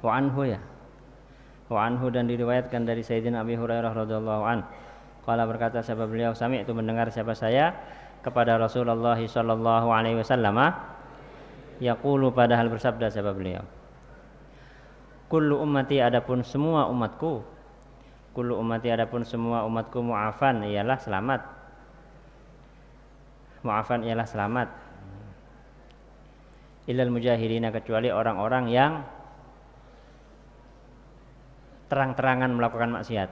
Wa anhu ya. Wa anhu dan diriwayatkan dari Sayyidina Abi Hurairah radhiyallahu an. Qala berkata siapa beliau, sami itu mendengar siapa saya kepada Rasulullah sallallahu alaihi wasallam yaqulu padahal bersabda siapa beliau. Kullu ummati adapun semua umatku. Kullu ummati adapun semua umatku mu'afan ialah selamat. Mu'afan ialah selamat. Illal mujahidina kecuali orang-orang yang terang-terangan melakukan maksiat.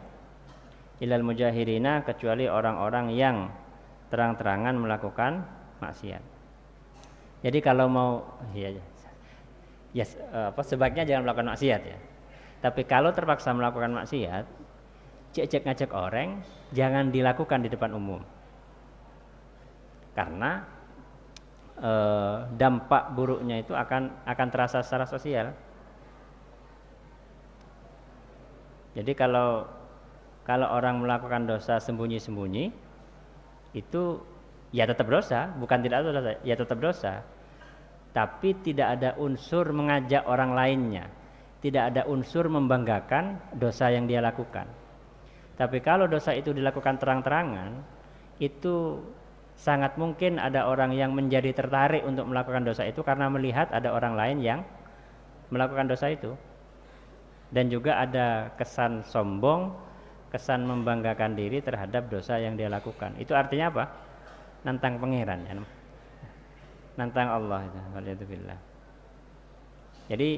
Ilal mujahirina kecuali orang-orang yang terang-terangan melakukan maksiat. Jadi kalau mau sebaiknya jangan melakukan maksiat ya. Tapi kalau terpaksa melakukan maksiat, cek ngajak orang jangan dilakukan di depan umum. Karena dampak buruknya itu akan terasa secara sosial. Jadi kalau orang melakukan dosa sembunyi-sembunyi itu ya tetap dosa, bukan tidak dosa, ya tetap dosa. Tapi tidak ada unsur mengajak orang lainnya, tidak ada unsur membanggakan dosa yang dia lakukan. Tapi kalau dosa itu dilakukan terang-terangan, itu sangat mungkin ada orang yang menjadi tertarik untuk melakukan dosa itu karena melihat ada orang lain yang melakukan dosa itu. Dan juga ada kesan sombong, kesan membanggakan diri terhadap dosa yang dia lakukan. Itu artinya apa? Nantang pangeran ya. Nantang Allah itu. Waliyadzubillah. Jadi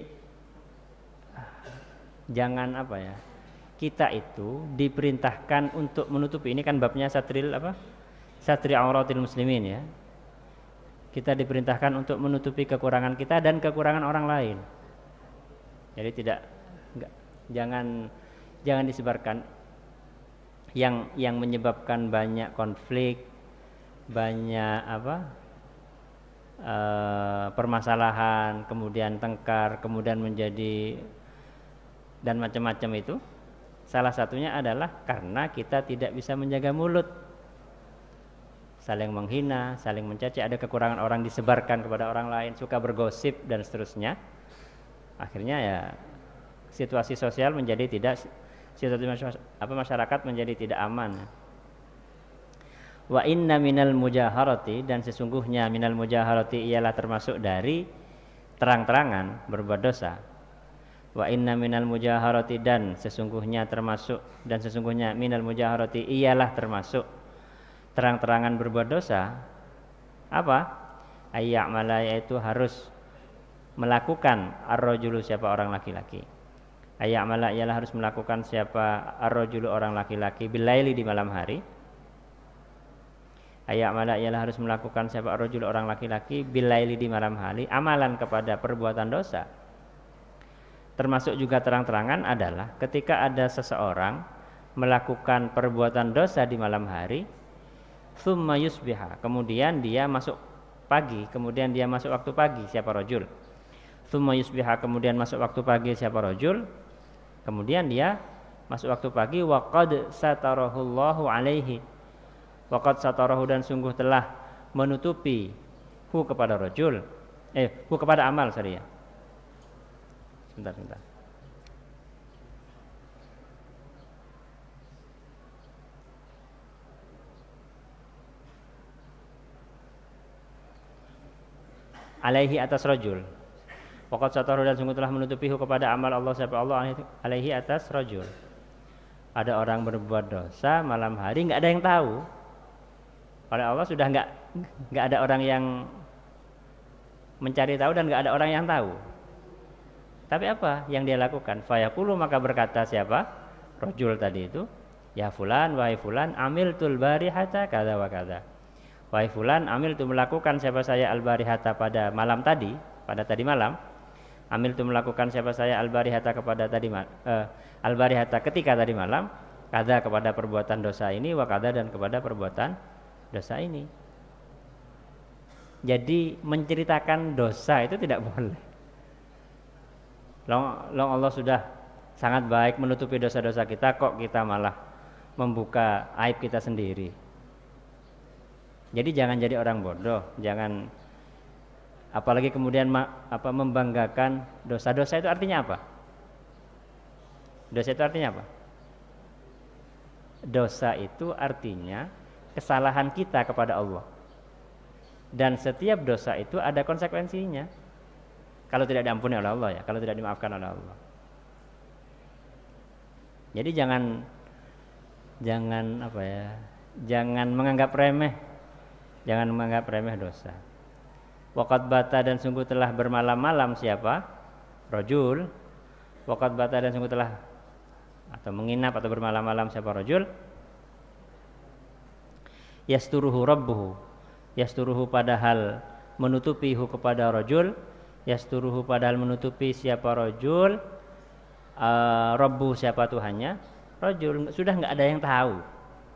jangan apa ya? Kita itu diperintahkan untuk menutupi, ini kan babnya satri auratil muslimin ya. Kita diperintahkan untuk menutupi kekurangan kita dan kekurangan orang lain. Jadi jangan disebarkan yang menyebabkan banyak konflik, banyak permasalahan, kemudian tengkar, kemudian menjadi dan macam-macam itu. Salah satunya adalah karena kita tidak bisa menjaga mulut, saling menghina, saling mencaci, ada kekurangan orang disebarkan kepada orang lain, suka bergosip dan seterusnya. Akhirnya ya situasi sosial menjadi masyarakat menjadi tidak aman. Wa inna minal mujaharati dan sesungguhnya minal mujaharati ialah termasuk dari terang-terangan berbuat dosa. Wa inna minal mujaharati dan sesungguhnya minal mujaharati ialah termasuk terang-terangan berbuat dosa. Apa? Ayya'mala yaitu harus melakukan ar-rajulu siapa orang laki-laki. Ayya'mala ialah harus melakukan siapa ar-rajulu orang laki-laki bilaili di malam hari. Ayya'mala ialah harus melakukan siapa ar-rajulu orang laki-laki bilaili di malam hari amalan kepada perbuatan dosa. Termasuk juga terang-terangan adalah ketika ada seseorang melakukan perbuatan dosa di malam hari, tsumma yusbiha, kemudian dia masuk pagi, kemudian dia masuk waktu pagi siapa rajul. Tsumma yusbiha, kemudian masuk waktu pagi siapa rajul, kemudian dia masuk waktu pagi, waqad satarahullahu alaihi, waqad satarahu dan sungguh telah menutupi hu kepada rajul, hu kepada amal sorry ya. Sebentar. Alaihi atas rajul. Waqad satarahu dan sungguh telah menutupi kepada amal Allah siapa Allah alaihi atas rajul. Ada orang berbuat dosa malam hari enggak ada yang tahu. Oleh Allah sudah enggak ada orang yang mencari tahu dan enggak ada orang yang tahu. Tapi apa yang dia lakukan? Fayaqulu maka berkata siapa? Rajul tadi itu, ya fulan wahai fulan amiltul barihata kadza wa kadza. Wahai fulan amiltu melakukan siapa saya al barihata pada malam tadi, pada tadi malam. Amil tu melakukan siapa saya al-barihata kepada al-barihata ketika tadi malam, kada kepada perbuatan dosa ini, wa kada dan kepada perbuatan dosa ini. Jadi menceritakan dosa itu tidak boleh. Long Allah sudah sangat baik menutupi dosa-dosa kita, kok kita malah membuka aib kita sendiri. Jadi jangan jadi orang bodoh, jangan apalagi kemudian membanggakan dosa. Dosa itu artinya apa? Dosa itu artinya apa? Dosa itu artinya kesalahan kita kepada Allah. Dan setiap dosa itu ada konsekuensinya. Kalau tidak diampuni oleh Allah ya, kalau tidak dimaafkan oleh Allah. Jadi jangan jangan menganggap remeh. Jangan menganggap remeh dosa. Waqad bata dan sungguh telah bermalam-malam siapa? Rajul. Waqad bata dan sungguh telah atau menginap atau bermalam-malam siapa rajul? Yasturuhu rabbuhu. Yasturuhu padahal menutupihu kepada rajul. Yasturuhu padahal menutupi siapa rajul? Rabbu siapa Tuhannya? Rajul. Sudah enggak ada yang tahu.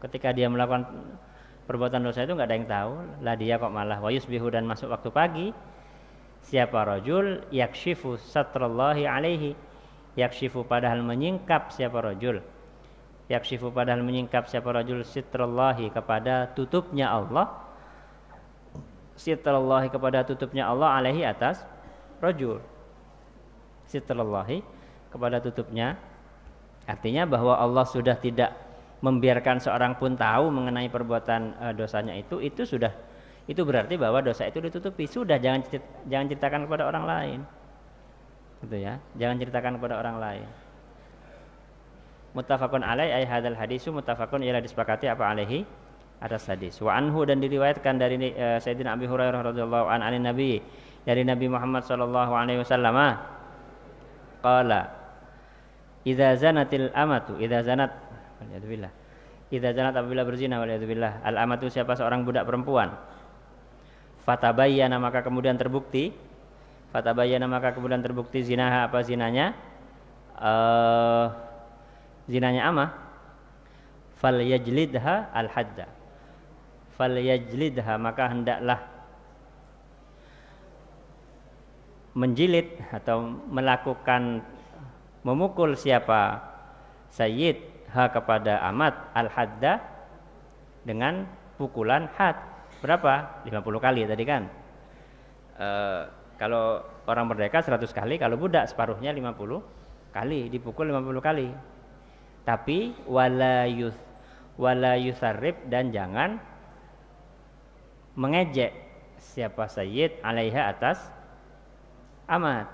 Ketika dia melakukan perbuatan dosa itu enggak ada yang tahu. Lah dia kok malah wa yusbihu dan masuk waktu pagi. Siapa rajul? Yakshifu satrallahi alaihi. Yakshifu padahal menyingkap siapa rajul? Yakshifu padahal menyingkap siapa rajul sitrallahi kepada tutupnya Allah. Sitrallahi kepada tutupnya Allah alaihi atas rajul. Sitrallahi kepada tutupnya. Artinya bahwa Allah sudah tidak membiarkan seorang pun tahu mengenai perbuatan dosanya itu berarti bahwa dosa itu ditutupi. Sudah jangan ceritakan kepada orang lain. Gitu ya. Jangan ceritakan kepada orang lain. Muttafaqun alaihi ay hadzal hadisu muttafaqun ialah disepakati apa alaihi atas hadis. Wa anhu dan diriwayatkan dari Sayyidina Abi Hurairah radhiyallahu an anin Nabi dari Nabi Muhammad sallallahu alaihi wasallam qala idza zanatil amatu idza zanat waliyadzubillah idza zanat apabila berzina waliyadzubillah al amatu siapa seorang budak perempuan fatabayyana maka kemudian terbukti zinaha apa zinanya zinanya amah falyajlidha al hadda falyajlidha maka hendaklah menjilid atau melakukan memukul siapa sayyid ha kepada amat al hadda dengan pukulan had berapa 50 kali tadi kan kalau orang merdeka 100 kali, kalau budak separuhnya 50 kali, dipukul 50 kali. Tapi wala yusarrib dan jangan mengejek siapa sayyid alaiha atas amat.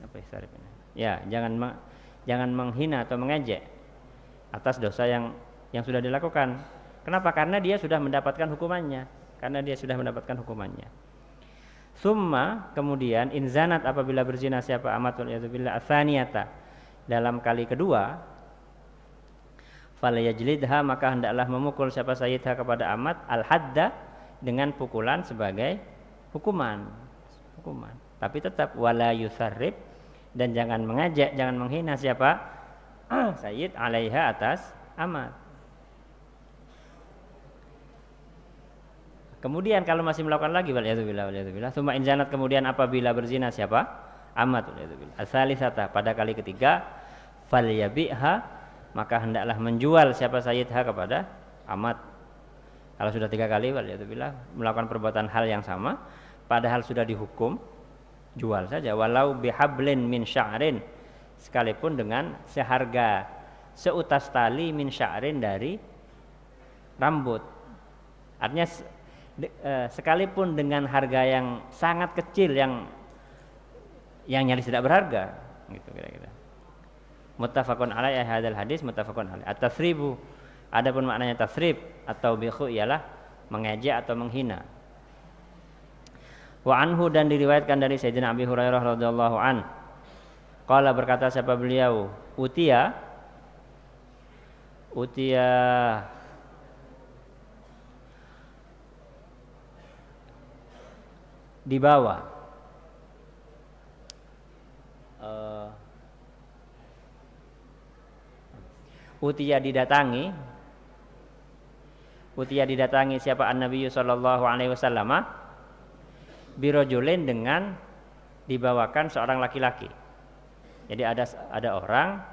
Apa yusarrib ini? Ya, jangan menghina atau mengejek atas dosa yang sudah dilakukan. Kenapa? Karena dia sudah mendapatkan hukumannya. Summa kemudian inzanat apabila berzina siapa amat waliyadzubillah atsaniyata dalam kali kedua falyajlidha maka hendaklah memukul siapa sayyidha kepada amat al hadda dengan pukulan sebagai hukuman. Tapi tetap wala yusarrib dan jangan mengajak, jangan menghina siapa sayyid alaiha atas amat. Kemudian kalau masih melakukan lagi waliyadzubillah summa inzanat kemudian apabila berzina siapa amat waliyadzubillah asalisata pada kali ketiga falyabiha maka hendaklah menjual siapa sayyidha kepada amat. Kalau sudah 3 kali waliyadzubillah melakukan perbuatan hal yang sama padahal sudah dihukum, jual saja walau bihablin min sya'rin sekalipun dengan seharga seutas tali min sya'rin dari rambut. Artinya sekalipun dengan harga yang sangat kecil yang nyaris tidak berharga gitu kira-kira. Muttafaqun alaihi hadzal hadis muttafaqun alaihi. At-tasribu adapun maknanya tasrib atau bikhu ialah mengejek atau menghina. Wa anhu dan diriwayatkan dari Sayyidina Abi Hurairah radhiyallahu an qala berkata siapa beliau utia dibawa utiya didatangi siapa an-nabiy sallallahu alaihi wasallam birojulin dengan dibawakan seorang laki-laki. Jadi ada orang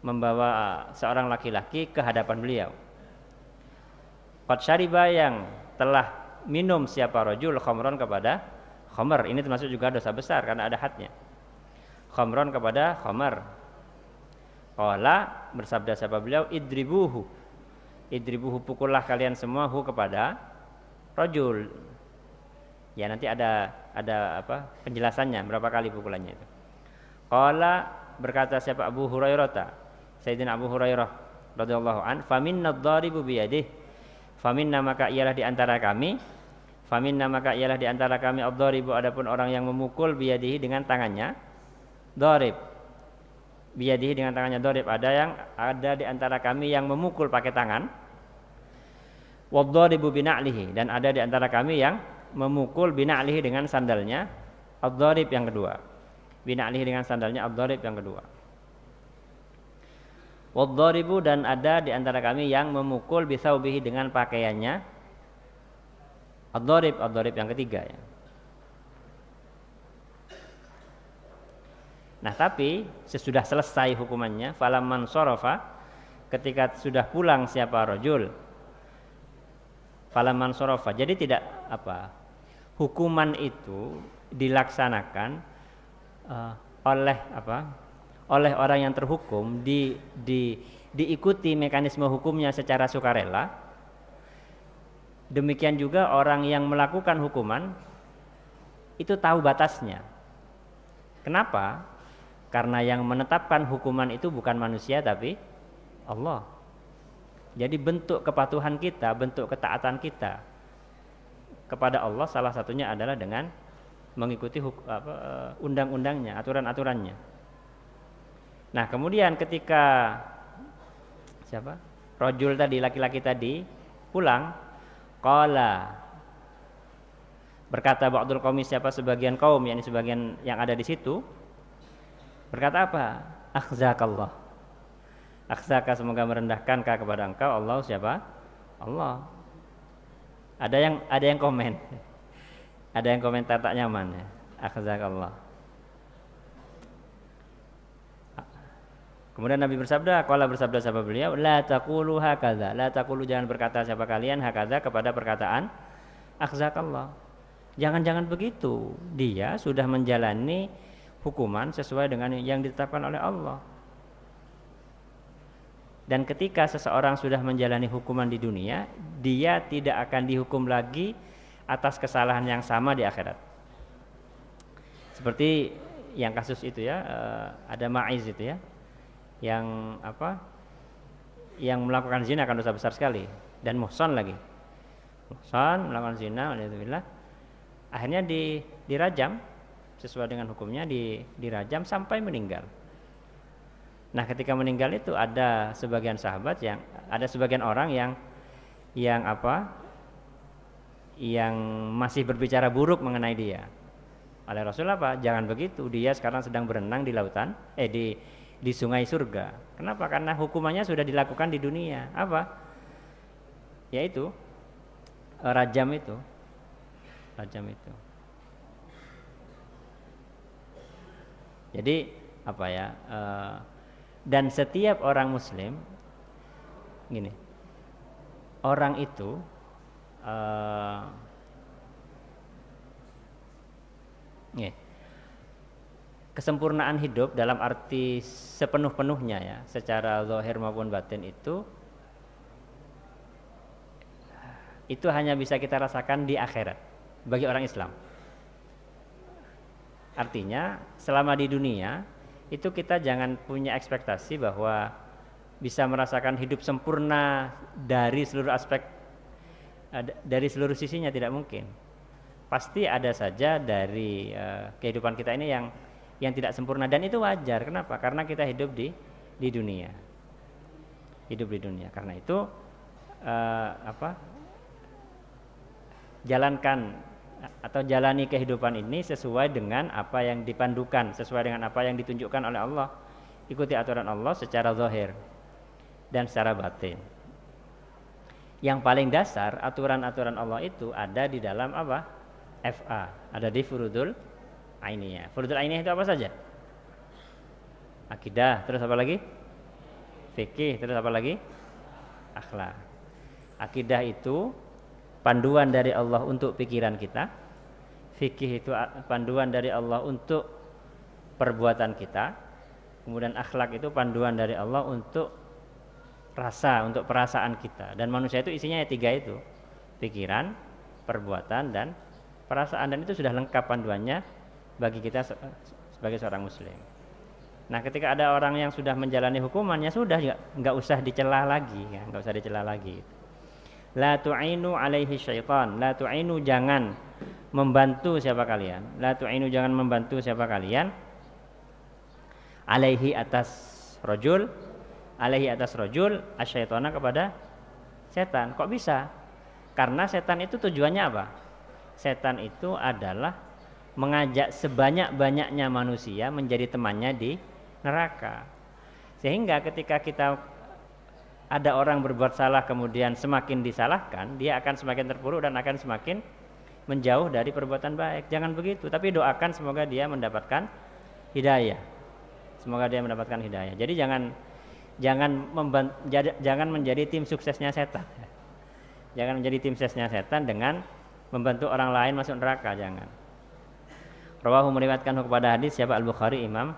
membawa seorang laki-laki ke hadapan beliau. Qad syariba yang telah minum siapa rajul khamron kepada khamr. Ini termasuk juga dosa besar karena ada hadnya. Khamron kepada khamr. Qala bersabda siapa beliau idribuhu pukullah kalian semua hu kepada rajul. Ya nanti ada apa penjelasannya berapa kali pukulannya itu. Qala berkata siapa Abu Hurairah, Sayyidina Abu Hurairah radhiyallahu an, faminna ad-dharibu biyadihi, faminna maka ialah di antara kami ad-dharibu adapun orang yang memukul biyadihi dengan tangannya, dharib biyadihi dengan tangannya dharib, ada di antara kami yang memukul pakai tangan, wadh-dharibu bina'lihi dan ada di antara kami yang memukul bina'lihi dengan sandalnya, ad-dharib yang kedua, bina'lihi dengan sandalnya, ad-dharib yang kedua, wadh-dharibu dan ada di antara kami yang memukul bisaubihi dengan pakaiannya, ad-dharib yang ketiga ya. Nah tapi sesudah selesai hukumannya, falamman sorofa, ketika sudah pulang siapa rajul, falamman sorofa, jadi tidak apa hukuman itu dilaksanakan oleh orang yang terhukum, diikuti mekanisme hukumnya secara sukarela. Demikian juga orang yang melakukan hukuman itu tahu batasnya. Kenapa? Karena yang menetapkan hukuman itu bukan manusia tapi Allah. Jadi bentuk kepatuhan kita, bentuk ketaatan kita kepada Allah salah satunya adalah dengan mengikuti undang-undangnya, aturan-aturannya. Nah kemudian ketika siapa? Rajul tadi, laki-laki tadi pulang, qala berkata ba'dul qaumi, siapa sebagian kaum, yakni sebagian yang ada di situ, berkata apa? Akhzakallah, akhzaka semoga merendahkan kah kepada engkau Allah. Siapa? Allah. Ada yang komen, ada yang komentar tak nyaman ya. Akhzakallah. Kemudian Nabi bersabda, qala bersabda siapa beliau, la taqulu hakadza, la taqulu jangan berkata siapa kalian hakadza kepada perkataan akhzakallah. Jangan begitu. Dia sudah menjalani hukuman sesuai dengan yang ditetapkan oleh Allah. Dan ketika seseorang sudah menjalani hukuman di dunia, dia tidak akan dihukum lagi atas kesalahan yang sama di akhirat. Seperti yang kasus itu ya, ada Ma'iz itu ya, yang apa? Yang melakukan zina kan dosa besar sekali, dan muhsan lagi. Muhsan melakukan zina, alhamdulillah. Akhirnya dirajam sesuai dengan hukumnya, dirajam sampai meninggal. Nah, ketika meninggal itu ada sebagian sahabat ada sebagian orang yang masih berbicara buruk mengenai dia. Oleh Rasul apa? Jangan begitu. Dia sekarang sedang berenang di lautan, di sungai surga. Kenapa? Karena hukumannya sudah dilakukan di dunia. Apa? Yaitu rajam itu. Jadi apa ya? Dan setiap orang Muslim, gini, orang itu kesempurnaan hidup dalam arti sepenuh-penuhnya ya, secara zahir maupun batin itu hanya bisa kita rasakan di akhirat bagi orang Islam. Artinya selama di dunia itu kita jangan punya ekspektasi bahwa bisa merasakan hidup sempurna dari seluruh aspek, dari seluruh sisinya, tidak mungkin. Pasti ada saja dari kehidupan kita ini yang tidak sempurna, dan itu wajar. Kenapa? Karena kita hidup di dunia. Hidup di dunia. Karena itu jalani kehidupan ini sesuai dengan apa yang dipandukan, sesuai dengan apa yang ditunjukkan oleh Allah. Ikuti aturan Allah secara zahir. dan secara batin. Yang paling dasar aturan-aturan Allah itu ada di dalam apa? FA, ada di furudul ainiyah. Furudul ainiyah itu apa saja? Akidah, terus apa lagi? Fikih, terus apa lagi? Akhlak. Akidah itu panduan dari Allah untuk pikiran kita. Fikih itu panduan dari Allah untuk perbuatan kita. Kemudian akhlak itu panduan dari Allah untuk rasa, untuk perasaan kita. Dan manusia itu isinya ya 3 itu. Pikiran, perbuatan, dan perasaan. Dan itu sudah lengkap panduannya bagi kita sebagai seorang muslim. Nah, ketika ada orang yang sudah menjalani hukumannya, sudah nggak usah dicela lagi, ya, nggak usah dicela lagi. La tu'inu alaihi syaitan, la tu'inu, jangan membantu siapa kalian, la tu'inu, jangan membantu siapa kalian, alaihi, atas rajul, alaihi, atas rajul, asyaitana, kepada setan. Kok bisa? Karena setan itu tujuannya apa? Setan itu adalah mengajak sebanyak-banyaknya manusia menjadi temannya di neraka. Sehingga ketika kita ada orang berbuat salah kemudian semakin disalahkan, dia akan semakin terpuruk dan akan semakin menjauh dari perbuatan baik. Jangan begitu, tapi doakan semoga dia mendapatkan hidayah. Semoga dia mendapatkan hidayah. Jadi jangan menjadi tim suksesnya setan. Jangan menjadi tim suksesnya setan dengan membantu orang lain masuk neraka, jangan. Rawahu, meriwayatkan kepada hadis siapa? Al-Bukhari, Imam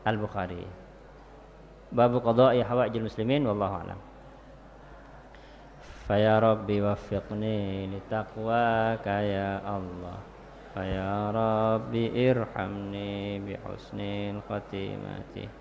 Al-Bukhari. Babu qada'i hawaijil muslimin, wallahu a'lam. Fa ya rabbi waffiqni li taqwaka ya Allah. Fa ya rabbi irhamni bi husnil khatimati.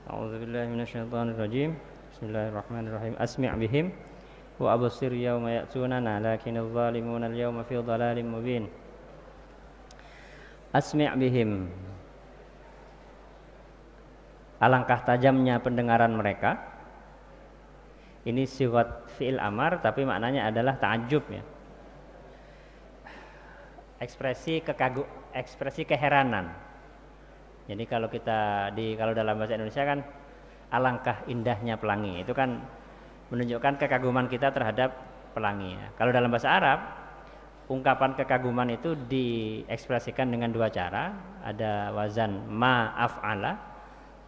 A'udzubillahi minasyaitonirrajim. Bismillahirrahmanirrahim. Asmi' bihim wa absir yauma ya'tunana lakinadh zalimuna al-yawma fi dhalalin mubin. Asmi' bihim, alangkah tajamnya pendengaran mereka. Ini sigat fi'il amar tapi maknanya adalah ta'ajjub, ya. Ekspresi keheranan. Jadi kalau dalam bahasa Indonesia kan alangkah indahnya pelangi, itu kan menunjukkan kekaguman kita terhadap pelangi, ya. Kalau dalam bahasa Arab, ungkapan kekaguman itu diekspresikan dengan 2 cara. Ada wazan ma af'ala.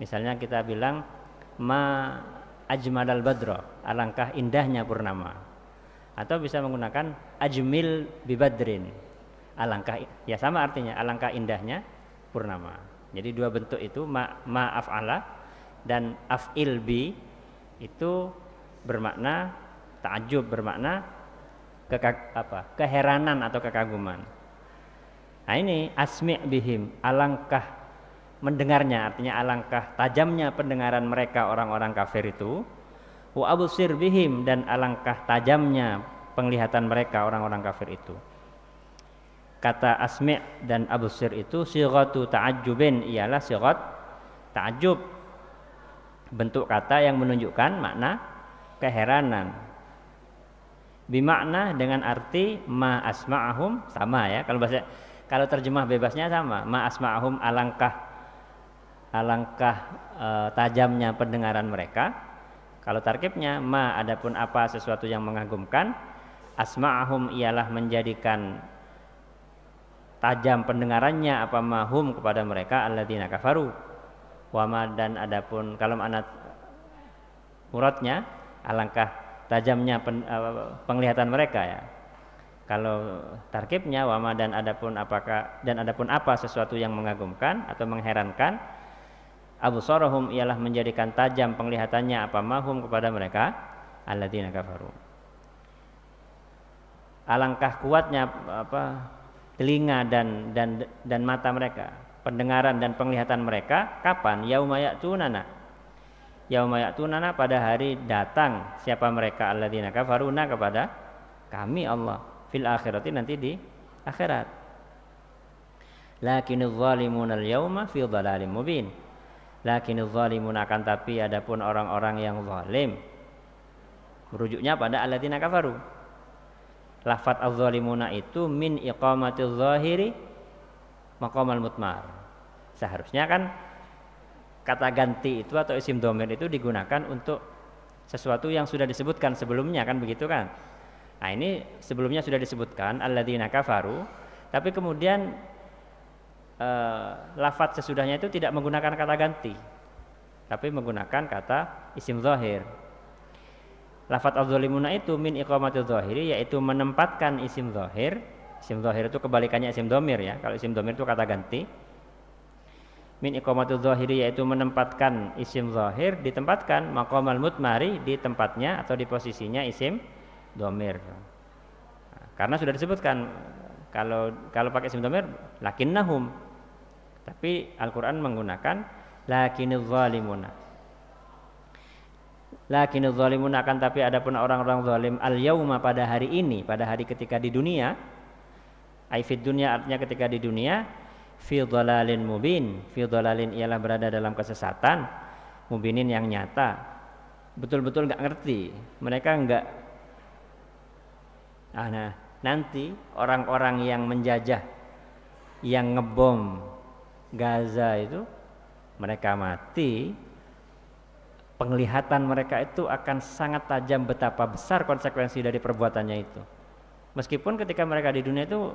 Misalnya kita bilang ma ajmalal badra, alangkah indahnya purnama. Atau bisa menggunakan ajmil bibadrin, alangkah, ya sama artinya, alangkah indahnya purnama. Jadi 2 bentuk itu, ma af'ala dan af'il bi, itu bermakna ta'ajjub, bermakna keheranan atau kekaguman. Nah ini asmi' bihim, alangkah mendengarnya, artinya alangkah tajamnya pendengaran mereka orang-orang kafir itu. Wa absir bihim, dan alangkah tajamnya penglihatan mereka orang-orang kafir itu. Kata asmi' dan absir itu sighatu ta'ajjubin, ialah sighat ta'ajjub, bentuk kata yang menunjukkan makna keheranan. Bimakna, dengan arti ma asma'ahum, sama ya. Kalau terjemah bebasnya sama, ma asma'ahum, alangkah tajamnya pendengaran mereka. Kalau tarkibnya ma, adapun apa sesuatu yang mengagumkan, asma'ahum ialah menjadikan tajam pendengarannya apa mahum kepada mereka alladzina kafaru. Wama, dan adapun kalau makna muradnya alangkah tajamnya penglihatan mereka, ya. Kalau tarkibnya wama, dan adapun apa sesuatu yang mengagumkan atau mengherankan, absarahum ialah menjadikan tajam penglihatannya apa mahum kepada mereka alladzina kafaru. Alangkah kuatnya telinga dan mata mereka, pendengaran dan penglihatan mereka, kapan? Yauma ya'tunana, yauma ya'tunana, pada hari datang siapa mereka alladzina kafaruna kepada kami Allah, fil akhirati nanti di akhirat. Lakinuz zalimuna al-yauma fi dhalalim mubin. Lakinuz zalimuna, akan tapi adapun orang-orang yang zalim, merujuknya pada alladzina kafaru. Lafaz az-zalimuna itu min iqamatiz zahiri maqamal mutmar. Seharusnya kan kata ganti itu atau isim dhamir itu digunakan untuk sesuatu yang sudah disebutkan sebelumnya, kan begitu kan? Nah, ini sebelumnya sudah disebutkan alladzina kafaru, tapi kemudian lafaz sesudahnya itu tidak menggunakan kata ganti, tapi menggunakan kata isim zahir. Lafaz az-zalimuna itu min iqamatil zahiri, yaitu menempatkan isim zahir. Isim zahir itu kebalikannya isim dhamir ya. Kalau isim dhamir itu kata ganti. Min iqamatil zahiri, yaitu menempatkan isim zahir, ditempatkan maqamal mutmari, di tempatnya atau di posisinya isim dhamir. Nah, karena sudah disebutkan kalau pakai isim dhamir lakinnahum, tapi Al-Qur'an menggunakan lakinuz zalimuna. Lakinuz zalimuna, akan tapi adapun orang-orang zalim al-yauma, pada hari ini, pada hari ketika di dunia, ai fid dunya, artinya ketika di dunia, fi dhalalin mubin. Fi dhalalin ialah berada dalam kesesatan, mubinin yang nyata, betul-betul enggak ngerti. Mereka enggak. Nah, nanti orang-orang yang menjajah, yang ngebom Gaza itu, mereka mati, penglihatan mereka itu akan sangat tajam betapa besar konsekuensi dari perbuatannya itu. Meskipun ketika mereka di dunia itu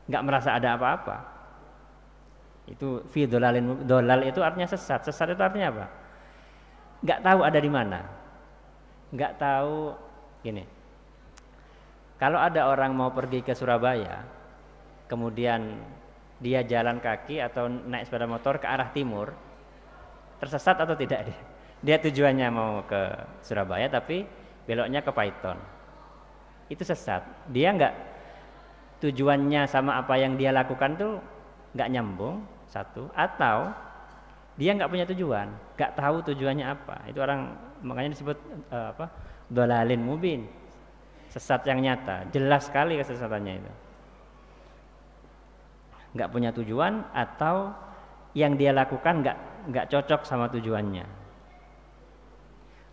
nggak merasa ada apa-apa. Itu fi dolalin, dolal itu artinya sesat. Sesat itu artinya apa? Nggak tahu ada di mana. Nggak tahu gini. Kalau ada orang mau pergi ke Surabaya, kemudian dia jalan kaki atau naik sepeda motor ke arah timur, tersesat atau tidak dia? Dia tujuannya mau ke Surabaya tapi beloknya ke Python. Itu sesat. Dia enggak, tujuannya sama apa yang dia lakukan tuh enggak nyambung, satu, atau dia enggak punya tujuan, enggak tahu tujuannya apa. Itu orang, makanya disebut dolalin mubin. Sesat yang nyata, jelas sekali kesesatannya itu. Enggak punya tujuan, atau yang dia lakukan enggak cocok sama tujuannya.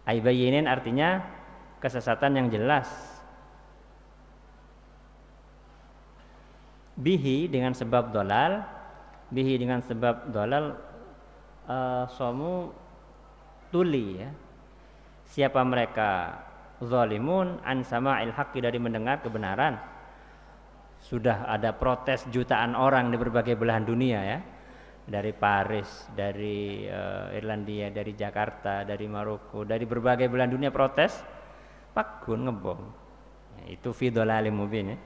Aibayinin artinya kesesatan yang jelas. Bihi dengan sebab dolal, bihi dengan sebab dolal, somu tuli ya. Siapa mereka? Zalimun an sama'il haqqi, dari mendengar kebenaran. Sudah ada protes jutaan orang di berbagai belahan dunia ya. Dari Paris, dari Irlandia, dari Jakarta, dari Maroko, dari berbagai belahan dunia protes, pakun ngebom. Ya, itu fi dhalalim mubin ya.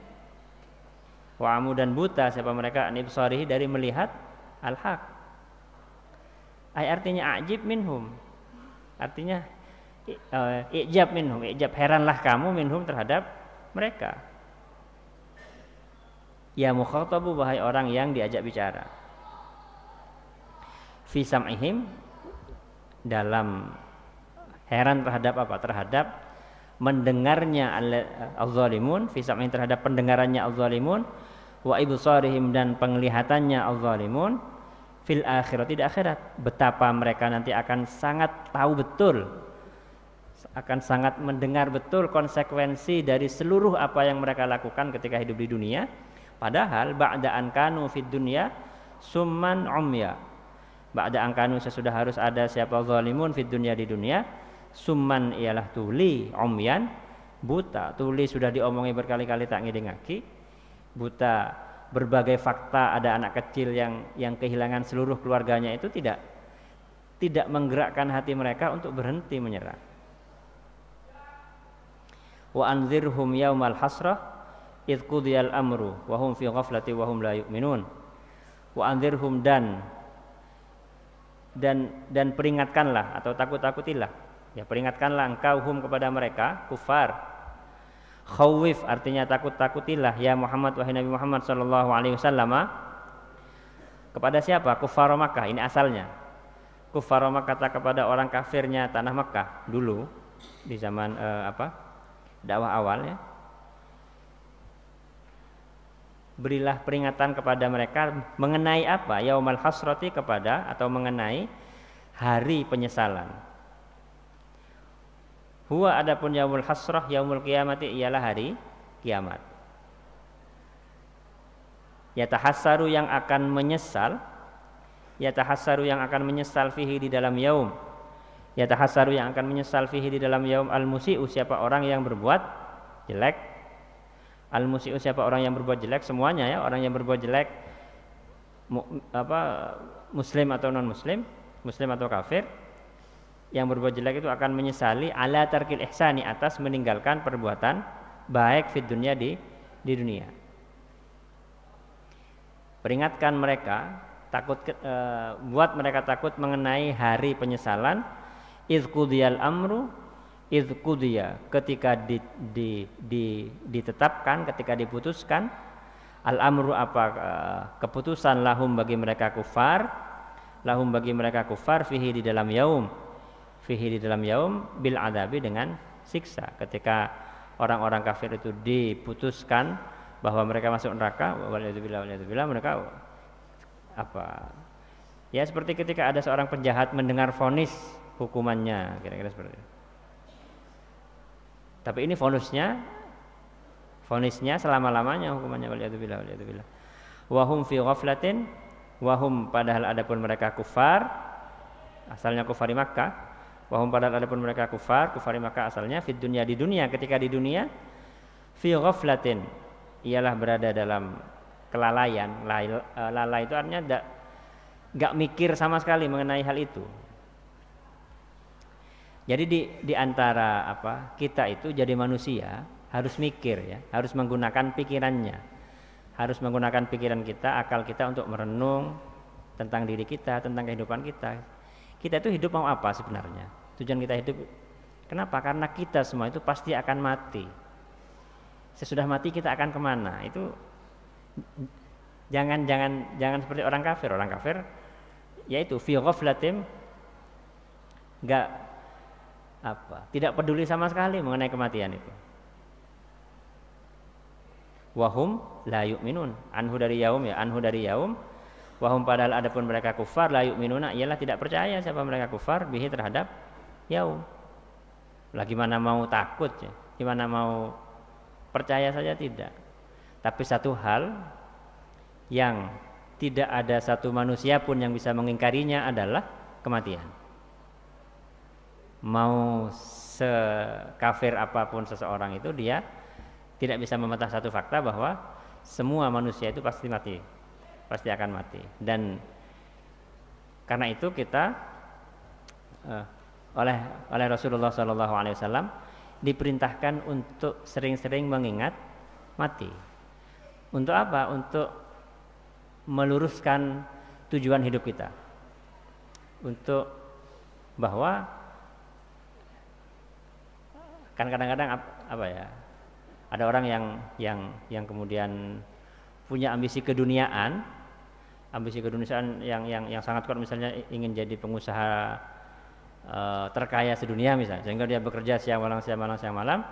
Wa amu, dan buta siapa mereka, anibsarihi, dari melihat al-haq. Ay artinya ajib minhum. Artinya ijab minhum, ijab, heranlah kamu minhum, terhadap mereka. Ya mukhatabu, wahai orang yang diajak bicara. Fi sam'ihim, dalam heran terhadap apa? Terhadap mendengarnya al-zalimun, fi sam'ihim, terhadap pendengarannya al-zalimun, wa ibsarihim, dan penglihatannya al-zalimun, fil akhirati, di akhirat. Betapa mereka nanti akan sangat tahu betul, akan sangat mendengar betul konsekuensi dari seluruh apa yang mereka lakukan ketika hidup di dunia. Padahal ba'da an kanu fid dunya summan umya. Ba'da angkanu, sesudah harus ada siapa zalimun fid dunya, di dunia, summan ialah tuli, umyan buta. Tuli sudah diomongi berkali-kali tak ngidengaki, buta berbagai fakta. Ada anak kecil yang kehilangan seluruh keluarganya, itu tidak menggerakkan hati mereka untuk berhenti menyerah. Wa anzirhum yaumal hasrah idh qudiyal amru wa hum fi ghaflati wa hum la yu'minun. Wa anzirhum, dan peringatkanlah atau takut-takutilah, ya peringatkanlah engkau hum, kepada mereka kufar. Khawif artinya takut-takutilah ya Muhammad, wahai Nabi Muhammad sallallahu alaihi wasallam. Kepada siapa? Kufar Makkah, ini asalnya. Kuffar Makkah kepada orang kafirnya tanah Mekah dulu di zaman dakwah awal ya. Berilah peringatan kepada mereka mengenai apa? Yaumal hasrati kepada atau mengenai hari penyesalan. Huwa adapun yaumul hasrah yaumul qiyamati ialah hari kiamat. Yatahassaru yang akan menyesal, yatahassaru yang akan menyesal fihi di dalam yaum. Yatahassaru yang akan menyesal fihi di dalam yaum al-musi'u siapa orang yang berbuat jelek. Al-musi'u siapa orang yang berbuat jelek, semuanya ya, orang yang berbuat jelek muslim atau non muslim, muslim atau kafir, yang berbuat jelek itu akan menyesali ala tarkil ihsani atas meninggalkan perbuatan baik fid dunya di dunia. Peringatkan mereka buat mereka takut mengenai hari penyesalan. Idz qudiyal amru, idz qudiya ketika ditetapkan, ketika diputuskan, al amru keputusan lahum bagi mereka kufar, lahum bagi mereka kufar fihi di dalam yaum, fihi di dalam yaum bil adabi dengan siksa. Ketika orang-orang kafir itu diputuskan bahwa mereka masuk neraka, waliyadzubillah mereka ya seperti ketika ada seorang penjahat mendengar vonis hukumannya, kira-kira seperti itu. Tapi ini vonisnya selama-lamanya hukumannya, waliyadzubillah. Wahum fi ghaflatin, wahum padahal adapun mereka kufar, asalnya kufari Makkah. Wahum padahal adapun mereka kufari Makkah asalnya fid dunya di dunia, ketika di dunia fi ghaflatin ialah berada dalam kelalaian. Lalai itu artinya enggak mikir sama sekali mengenai hal itu. Jadi di antara kita itu jadi manusia harus mikir ya, harus menggunakan pikirannya. Harus menggunakan pikiran kita, akal kita untuk merenung tentang diri kita, tentang kehidupan kita. Kita itu hidup mau apa sebenarnya? Tujuan kita hidup kenapa? Karena kita semua itu pasti akan mati. Sesudah mati kita akan kemana? Itu jangan seperti orang kafir. Orang kafir yaitu fi ghaflatin, tidak peduli sama sekali mengenai kematian itu. Wahum la yu'minun, anhu dari yaum, wahum padahal adapun mereka kufar la yu'minuna ialah tidak percaya siapa mereka kufar bihi terhadap yaum. Lah gimana mau takut ya? Gimana mau percaya saja tidak. Tapi satu hal yang tidak ada satu manusia pun yang bisa mengingkarinya adalah kematian. Mau sekafir apapun seseorang itu, dia tidak bisa membantah satu fakta bahwa semua manusia itu pasti mati, pasti akan mati. Dan karena itu kita oleh Rasulullah SAW diperintahkan untuk sering-sering mengingat mati. Untuk apa? Untuk meluruskan tujuan hidup kita. Untuk bahwa kan kadang-kadang ada orang yang kemudian punya ambisi keduniaan yang sangat kuat, misalnya ingin jadi pengusaha terkaya sedunia misalnya, sehingga dia bekerja siang malam.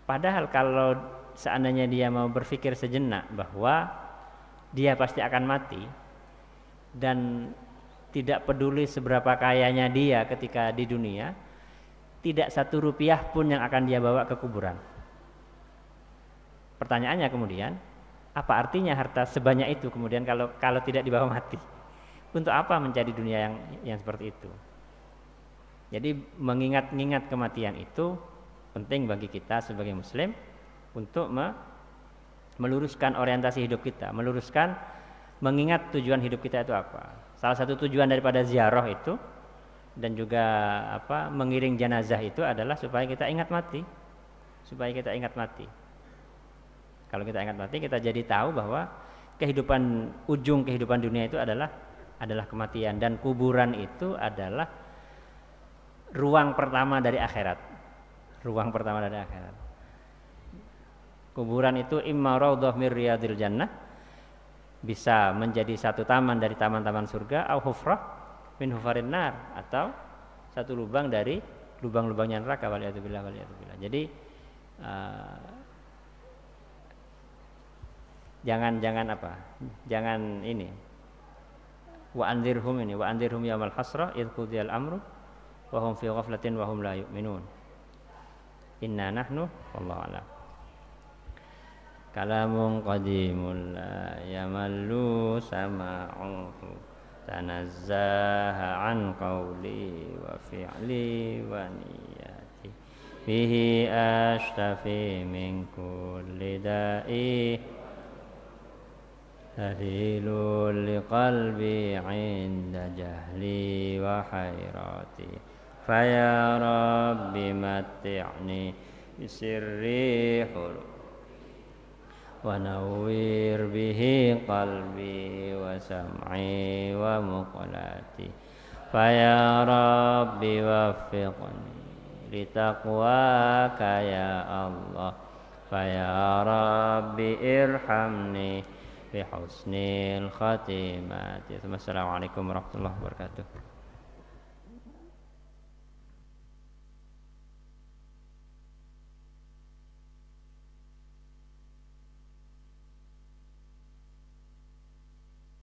Padahal kalau seandainya dia mau berpikir sejenak bahwa dia pasti akan mati dan tidak peduli seberapa kayanya dia ketika di dunia, tidak satu rupiah pun yang akan dia bawa ke kuburan. Pertanyaannya kemudian, apa artinya harta sebanyak itu kemudian kalau tidak dibawa mati? Untuk apa mencari dunia yang seperti itu? Jadi mengingat kematian itu penting bagi kita sebagai muslim untuk meluruskan orientasi hidup kita, mengingat tujuan hidup kita itu apa. Salah satu tujuan daripada ziarah itu dan juga mengiring jenazah itu adalah supaya kita ingat mati. Kalau kita ingat mati, kita jadi tahu bahwa ujung kehidupan dunia itu adalah kematian, dan kuburan itu adalah ruang pertama dari akhirat. Kuburan itu imma raudhah mir riyadil jannah, bisa menjadi satu taman dari taman-taman surga, au hufrah, min hufarin nar, atau satu lubang dari lubang-lubangnya neraka, waliyadzubillah. Jadi jangan apa? Jangan ini. Wa anzirhum yaumal hasrah idz qudiyal amru wa hum fi ghaflatin wa hum la yu'minun. Inna nahnu wallahu a'lam. Kalamun qadimun la yamallu sama'uhu tanazzaha an qawli wa fi'li wa niyati bihi ashtafi min kulli da'i Hadilul liqalbi inda jahli wa hayrati Faya Rabbi matti'ni bisirri hulu Wa nawwir bihi qalbi wa sam'i wa muqlati Faya Rabbi waffiqni litaqwaka ya Allah Faya Rabbi irhamni bihusnil khatimati. Assalamualaikum warahmatullahi wabarakatuh.